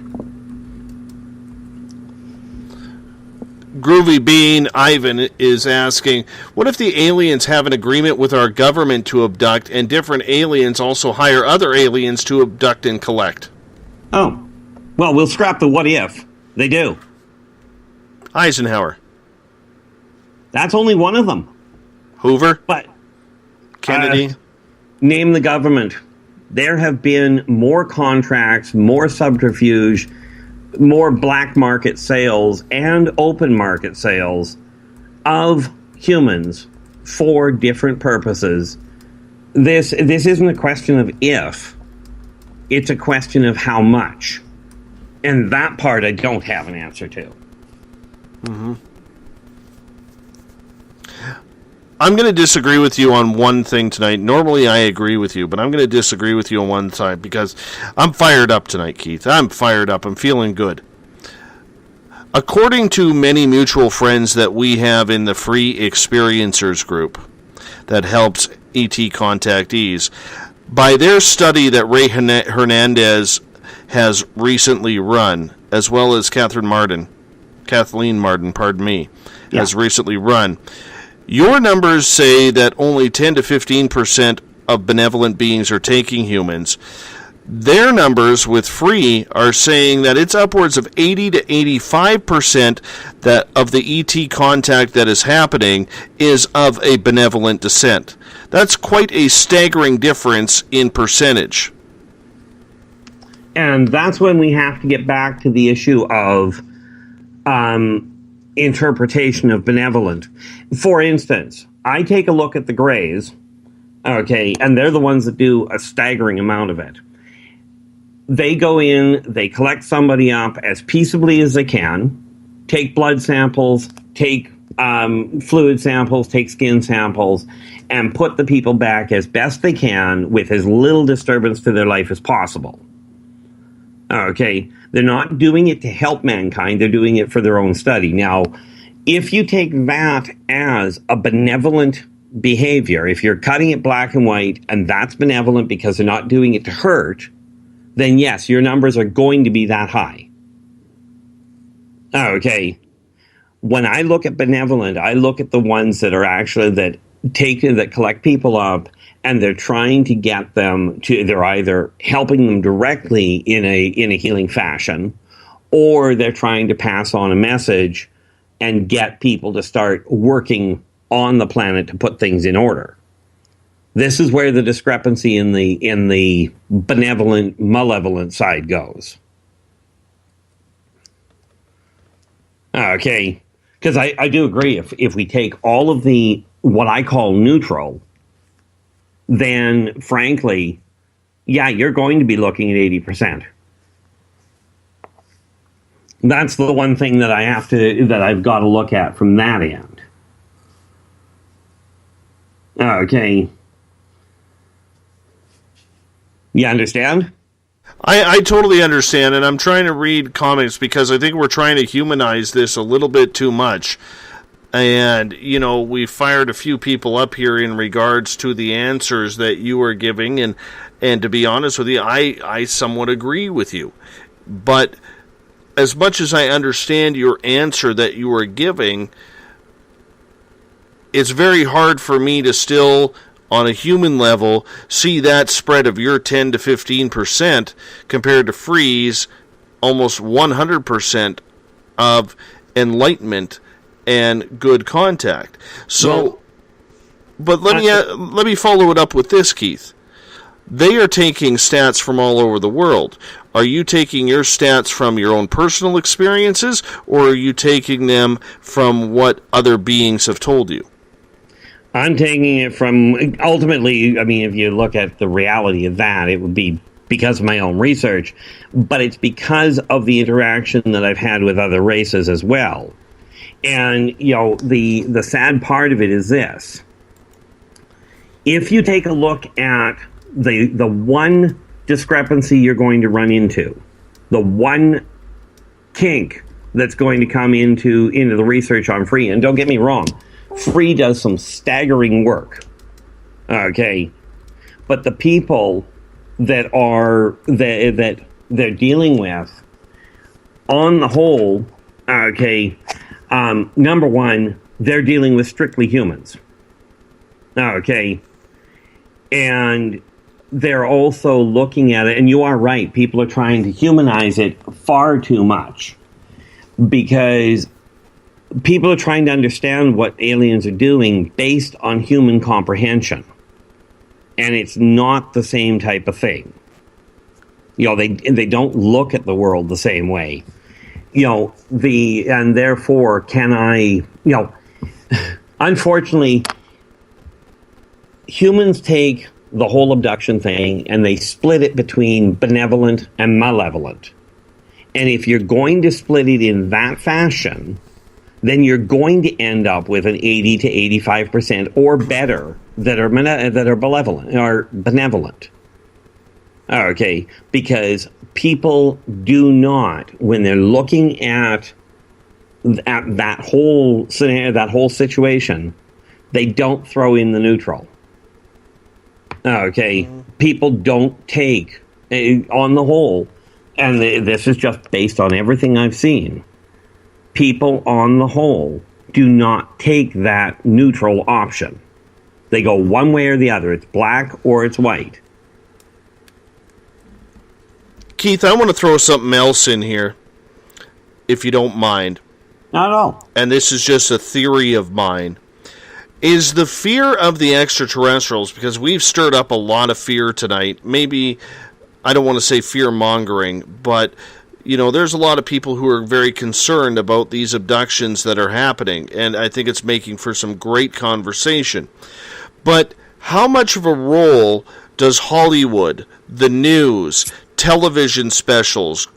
Groovy Bean Ivan is asking, what if the aliens have an agreement with our government to abduct, and different aliens also hire other aliens to abduct and collect? Oh, well, we'll scrap the what if. They do. Eisenhower. That's only one of them. Hoover? But Kennedy? Name the government. There have been more contracts, more subterfuge, more black market sales and open market sales of humans for different purposes. This isn't a question of if, it's a question of how much. And that part I don't have an answer to. Mm-hmm. I'm going to disagree with you on one thing tonight. Normally I agree with you, but I'm going to disagree with you on one side because I'm fired up tonight, Keith. I'm fired up. I'm feeling good. According to many mutual friends that we have in the Free Experiencers group that helps ET contactees, by their study that Ray Hernandez has recently run, as well as Kathleen Martin, has recently run, your numbers say that only 10 to 15% of benevolent beings are taking humans. Their numbers with Free are saying that it's upwards of 80 to 85% that of the ET contact that is happening is of a benevolent descent. That's quite a staggering difference in percentage. And that's when we have to get back to the issue of interpretation of benevolent. For instance, I take a look at the Greys, okay, and they're the ones that do a staggering amount of it. They go in, they collect somebody up as peaceably as they can, take blood samples, take fluid samples, take skin samples, and put the people back as best they can with as little disturbance to their life as possible. Okay, they're not doing it to help mankind, they're doing it for their own study. Now, if you take that as a benevolent behavior, if you're cutting it black and white, and that's benevolent because they're not doing it to hurt, then yes, your numbers are going to be that high. Okay. When I look at benevolent, I look at the ones that are actually that collect people up, and they're trying to get them to, they're either helping them directly in a healing fashion, or they're trying to pass on a message and get people to start working on the planet to put things in order. This is where the discrepancy in the benevolent, malevolent side goes. Okay, because I do agree. If we take all of the what I call neutral, then frankly, yeah, you're going to be looking at 80%. That's the one thing that I've got to look at from that end. Okay. You understand? I totally understand, and I'm trying to read comments because I think we're trying to humanize this a little bit too much. And, you know, we fired a few people up here in regards to the answers that you were giving, and to be honest with you, I somewhat agree with you. But as much as I understand your answer that you were giving, it's very hard for me to still, on a human level, see that spread of your 10 to 15% compared to Free's almost 100% of enlightenment and good contact. So, but let me follow it up with this, Keith. They are taking stats from all over the world. Are you taking your stats from your own personal experiences, or are you taking them from what other beings have told you? I'm taking it from, ultimately, I mean, if you look at the reality of that, it would be because of my own research, but it's because of the interaction that I've had with other races as well. And, you know, the sad part of it is this. If you take a look at the one discrepancy you're going to run into, the one kink that's going to come into the research on Free, and don't get me wrong, Free does some staggering work, okay, but the people that they're dealing with, on the whole, okay, number one, they're dealing with strictly humans, okay, and they're also looking at it, and you are right, people are trying to humanize it far too much, because people are trying to understand what aliens are doing based on human comprehension. And it's not the same type of thing. You know, they don't look at the world the same way. You know, and therefore unfortunately, humans take the whole abduction thing and they split it between benevolent and malevolent. And if you're going to split it in that fashion, then you're going to end up with an 80 to 85% or better that are malevolent or benevolent. Okay, because people do not, when they're looking at that whole scenario, that whole situation, they don't throw in the neutral. Okay, people don't take, on the whole, and this is just based on everything I've seen, people on the whole do not take that neutral option. They go one way or the other. It's black or it's white. Keith, I want to throw something else in here, if you don't mind. Not at all. And this is just a theory of mine. Is the fear of the extraterrestrials, because we've stirred up a lot of fear tonight, maybe I don't want to say fear-mongering, but, you know, there's a lot of people who are very concerned about these abductions that are happening, and I think it's making for some great conversation. But how much of a role does Hollywood, the news, television specials,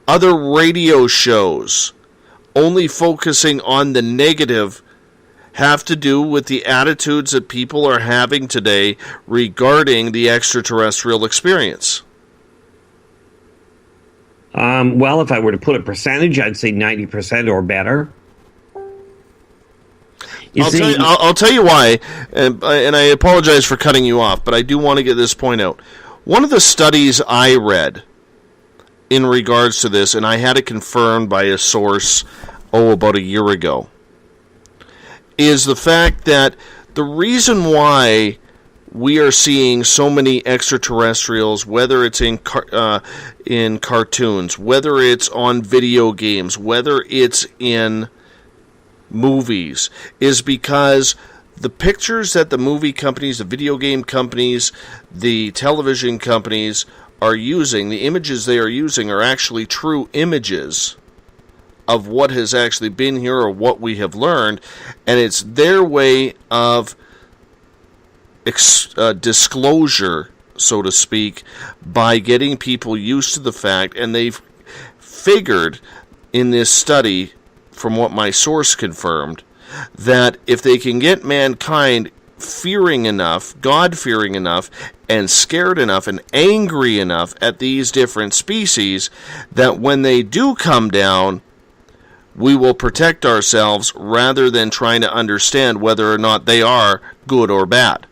other radio shows, only focusing on the negative, have to do with the attitudes that people are having today regarding the extraterrestrial experience? Well, if I were to put a percentage, I'd say 90% or better. I'll tell you why, and I apologize for cutting you off, but I do want to get this point out. One of the studies I read in regards to this, and I had it confirmed by a source, about a year ago, is the fact that the reason why we are seeing so many extraterrestrials, whether it's in cartoons, whether it's on video games, whether it's in movies, is because the pictures that the movie companies, the video game companies, the television companies are using, the images they are using are actually true images of what has actually been here or what we have learned, and it's their way of disclosure, so to speak, by getting people used to the fact, and they've figured in this study, from what my source confirmed, that if they can get mankind fearing enough, God-fearing enough, and scared enough and angry enough at these different species, that when they do come down, we will protect ourselves rather than trying to understand whether or not they are good or bad.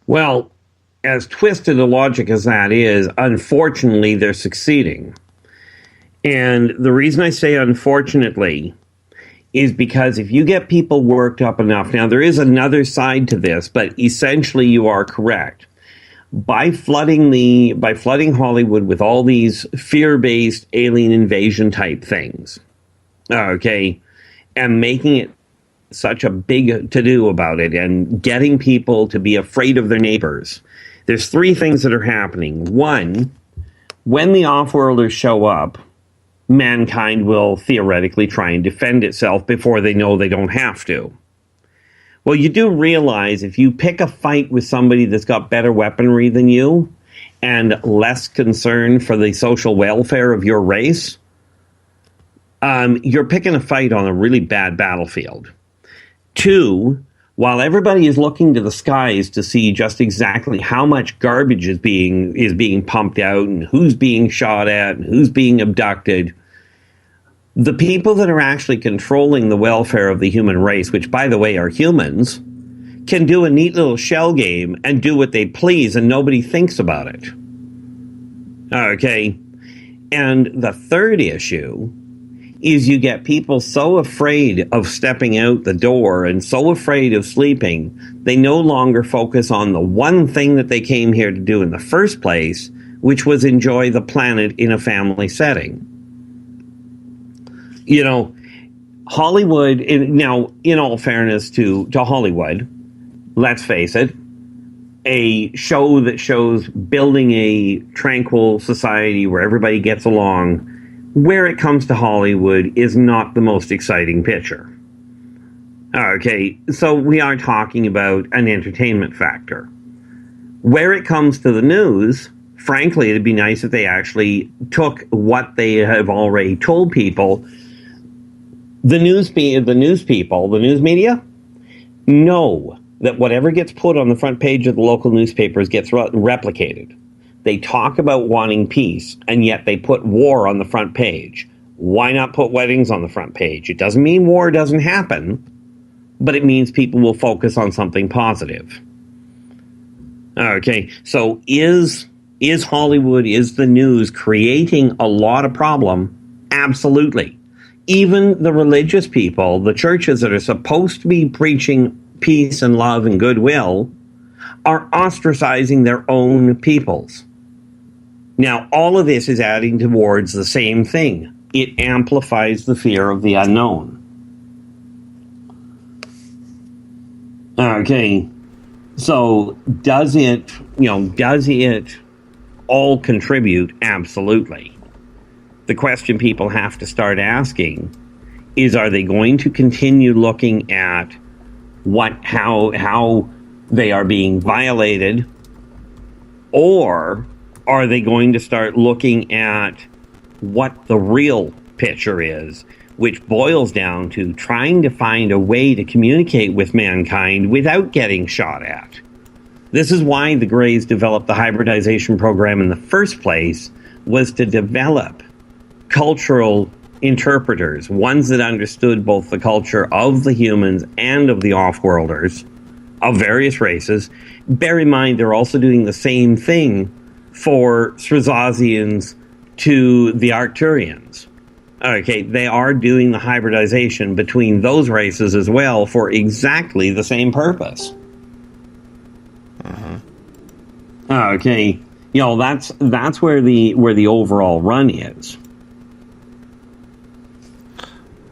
Well, as twisted a logic as that is, unfortunately, they're succeeding. And the reason I say unfortunately is because if you get people worked up enough, now there is another side to this, but essentially you are correct. By flooding Hollywood with all these fear-based alien invasion type things, okay, and making it such a big to-do about it and getting people to be afraid of their neighbors, there's three things that are happening. One, when the off-worlders show up, mankind will theoretically try and defend itself before they know they don't have to. Well, you do realize if you pick a fight with somebody that's got better weaponry than you and less concern for the social welfare of your race, you're picking a fight on a really bad battlefield. Two, while everybody is looking to the skies to see just exactly how much garbage is being pumped out and who's being shot at and who's being abducted, the people that are actually controlling the welfare of the human race, which, by the way, are humans, can do a neat little shell game and do what they please and nobody thinks about it. Okay? And the third issue is you get people so afraid of stepping out the door and so afraid of sleeping, they no longer focus on the one thing that they came here to do in the first place, which was enjoy the planet in a family setting. You know, Hollywood, now, in all fairness to Hollywood, let's face it, a show that shows building a tranquil society where everybody gets along, where it comes to Hollywood, is not the most exciting picture. Okay, so we are talking about an entertainment factor. Where it comes to the news, frankly, it'd be nice if they actually took what they have already told people. The news media, know that whatever gets put on the front page of the local newspapers gets replicated. They talk about wanting peace, and yet they put war on the front page. Why not put weddings on the front page? It doesn't mean war doesn't happen, but it means people will focus on something positive. Okay, so is Hollywood, is the news creating a lot of problem? Absolutely. Even the religious people, the churches that are supposed to be preaching peace and love and goodwill, are ostracizing their own peoples. Now, all of this is adding towards the same thing. It amplifies the fear of the unknown. Okay. So does it all contribute? Absolutely. The question people have to start asking is, are they going to continue looking at how they are being violated, or are they going to start looking at what the real picture is, which boils down to trying to find a way to communicate with mankind without getting shot at? This is why the Greys developed the hybridization program in the first place, was to develop cultural interpreters, ones that understood both the culture of the humans and of the off-worlders of various races. Bear in mind, they're also doing the same thing for Srazazians to the Arcturians. Okay, they are doing the hybridization between those races as well for exactly the same purpose. Okay, that's where the overall run is.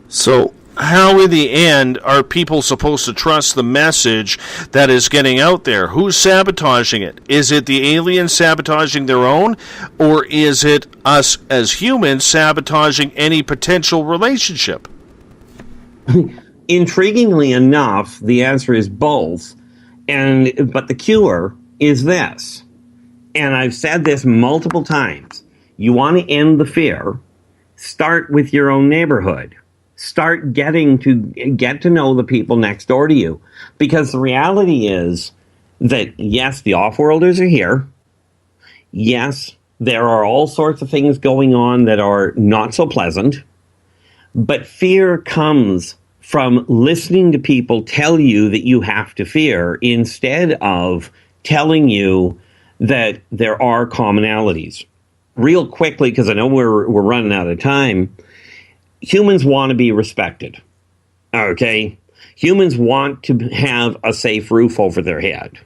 So how in the end are people supposed to trust the message that is getting out there? Who's sabotaging it? Is it the aliens sabotaging their own, or is it us as humans sabotaging any potential relationship? Intriguingly enough, the answer is both. But the cure is this. And I've said this multiple times. You want to end the fear, start with your own neighborhood. Start getting to get to know the people next door to you. Because the reality is that, yes, the off-worlders are here. Yes, there are all sorts of things going on that are not so pleasant. But fear comes from listening to people tell you that you have to fear, instead of telling you that there are commonalities. Real quickly, because I know we're running out of time, humans want to be respected. Okay? Humans want to have a safe roof over their head.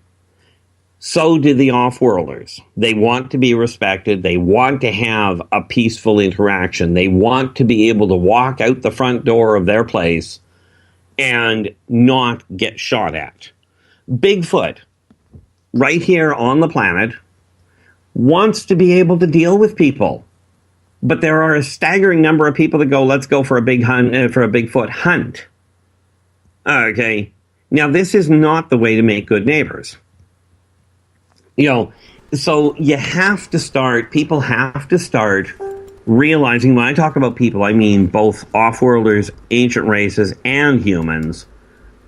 So do the off-worlders. They want to be respected. They want to have a peaceful interaction. They want to be able to walk out the front door of their place and not get shot at. Bigfoot, right here on the planet, wants to be able to deal with people. But there are a staggering number of people that go, let's go for a Bigfoot hunt. Okay. Now, this is not the way to make good neighbors. So you have to start, people have to start realizing, when I talk about people, I mean both off-worlders, ancient races, and humans,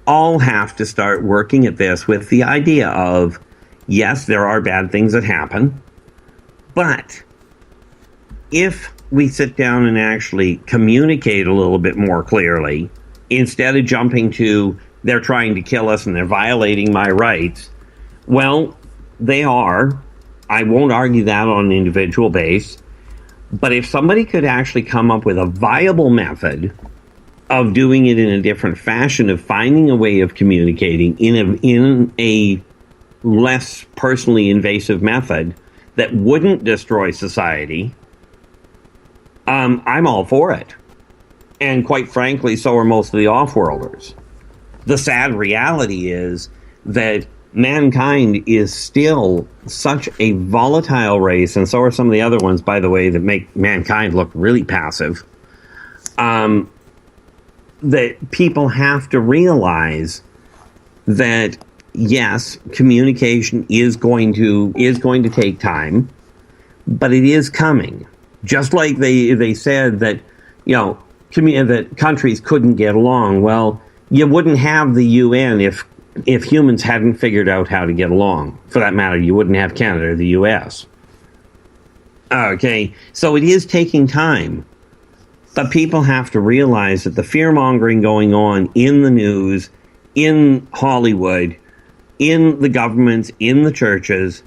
all have to start working at this with the idea of, yes, there are bad things that happen, but if we sit down and actually communicate a little bit more clearly, instead of jumping to, they're trying to kill us and they're violating my rights, well, they are. I won't argue that on an individual base. But if somebody could actually come up with a viable method of doing it in a different fashion, of finding a way of communicating in a less personally invasive method that wouldn't destroy society, I'm all for it. And quite frankly, so are most of the off-worlders. The sad reality is that mankind is still such a volatile race, and so are some of the other ones, by the way, that make mankind look really passive, that people have to realize that, yes, communication is going to take time, but it is coming. Just like they said that, that countries couldn't get along. Well, you wouldn't have the UN if humans hadn't figured out how to get along. For that matter, you wouldn't have Canada or the US. Okay, so it is taking time. But people have to realize that the fear-mongering going on in the news, in Hollywood, in the governments, in the churches,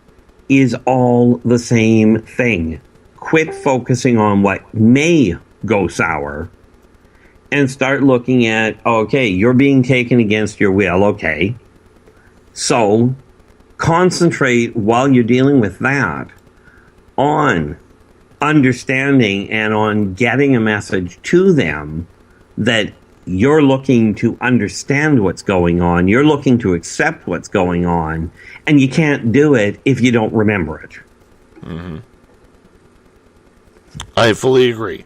is all the same thing. Quit focusing on what may go sour and start looking at, okay, you're being taken against your will, okay. So concentrate while you're dealing with that on understanding and on getting a message to them that you're looking to understand what's going on. You're looking to accept what's going on. And you can't do it if you don't remember it. Mm-hmm. I fully agree.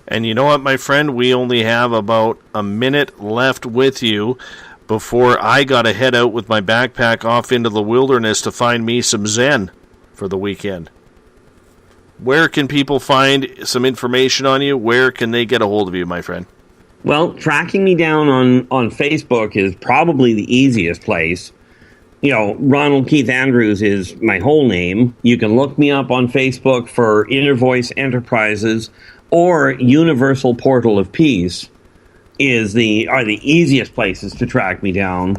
And you know what, my friend? We only have about a minute left with you before I got to head out with my backpack off into the wilderness to find me some Zen for the weekend. Where can people find some information on you? Where can they get a hold of you, my friend? Well, tracking me down on Facebook is probably the easiest place. You know, Ronald Keith Andrews is my whole name. You can look me up on Facebook for Inner Voice Enterprises, or Universal Portal of Peace are the easiest places to track me down.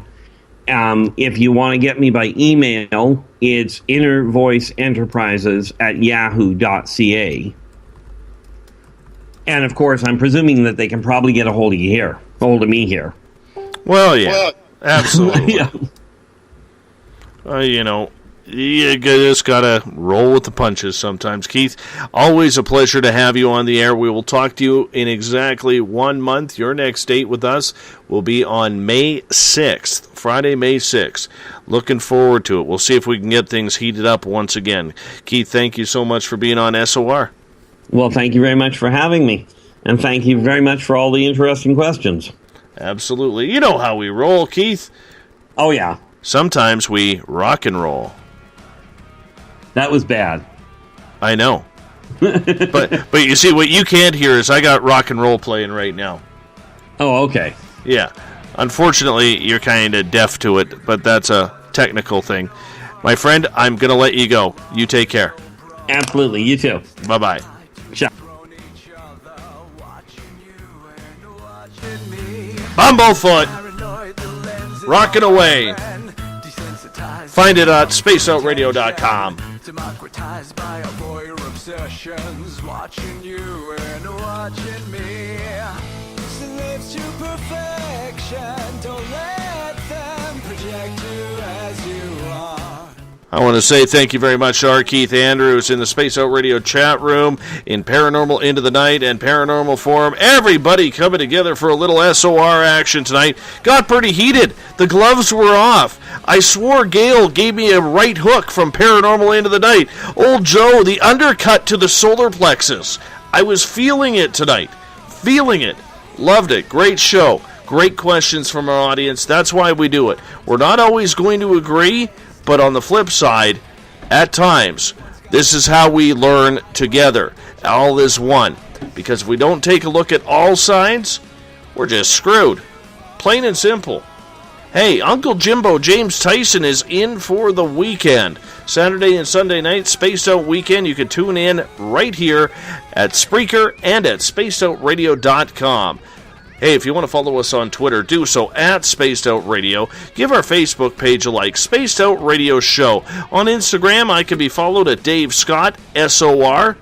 If you want to get me by email, it's innervoiceenterprises@yahoo.ca. And of course, I'm presuming that they can probably get a hold of me here. Well, yeah, absolutely. Yeah. You know, you just gotta roll with the punches sometimes. Keith, always a pleasure to have you on the air. We will talk to you in exactly 1 month. Your next date with us will be on May 6th, Friday, May 6th. Looking forward to it. We'll see if we can get things heated up once again. Keith, thank you so much for being on SOR. Well, thank you very much for having me. And thank you very much for all the interesting questions. Absolutely. You know how we roll, Keith. Oh, yeah. Sometimes we rock and roll. That was bad. I know. but you see, what you can't hear is I got rock and roll playing right now. Oh, okay. Yeah. Unfortunately, you're kind of deaf to it, but that's a technical thing. My friend, I'm going to let you go. You take care. Absolutely. You too. Bye-bye. Ciao. Bumblefoot. Rocking away. Find it at spaceoutradio.com. Democratized by a voyeur obsessions, watching you and watching me. Slaves to perfection, don't let them project you as you are. I want to say thank you very much to our Keith Andrews in the Space Out Radio chat room, in Paranormal Into the Night and Paranormal Forum. Everybody coming together for a little SOR action tonight. Got pretty heated. The gloves were off. I swore Gail gave me a right hook from Paranormal Into the Night. Old Joe, the undercut to the solar plexus. I was feeling it tonight. Feeling it. Loved it. Great show. Great questions from our audience. That's why we do it. We're not always going to agree, but on the flip side, at times, this is how we learn together. All is one. Because if we don't take a look at all sides, we're just screwed. Plain and simple. Hey, Uncle Jimbo James Tyson is in for the weekend. Saturday and Sunday night, Spaced Out Weekend. You can tune in right here at Spreaker and at spacedoutradio.com. Hey, if you want to follow us on Twitter, do so at Spaced Out Radio. Give our Facebook page a like, Spaced Out Radio Show. On Instagram, I can be followed at Dave Scott, SOR.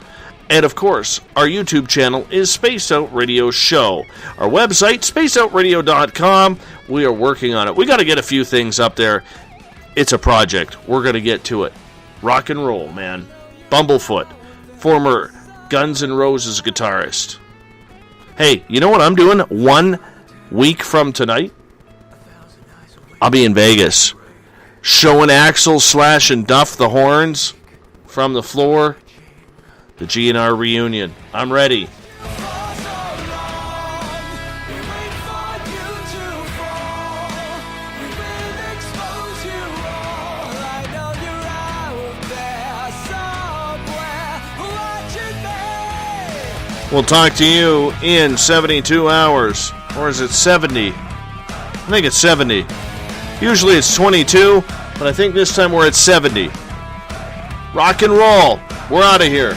And, of course, our YouTube channel is Spaced Out Radio Show. Our website, spacedoutradio.com. We are working on it. We got to get a few things up there. It's a project. We're going to get to it. Rock and roll, man. Bumblefoot, former Guns N' Roses guitarist. Hey, you know what I'm doing 1 week from tonight? I'll be in Vegas, showing Axl, Slash, and Duff the horns from the floor. The GNR reunion. I'm ready. We'll talk to you in 72 hours. Or is it 70? I think it's 70. Usually it's 22, but I think this time we're at 70. Rock and roll. We're out of here.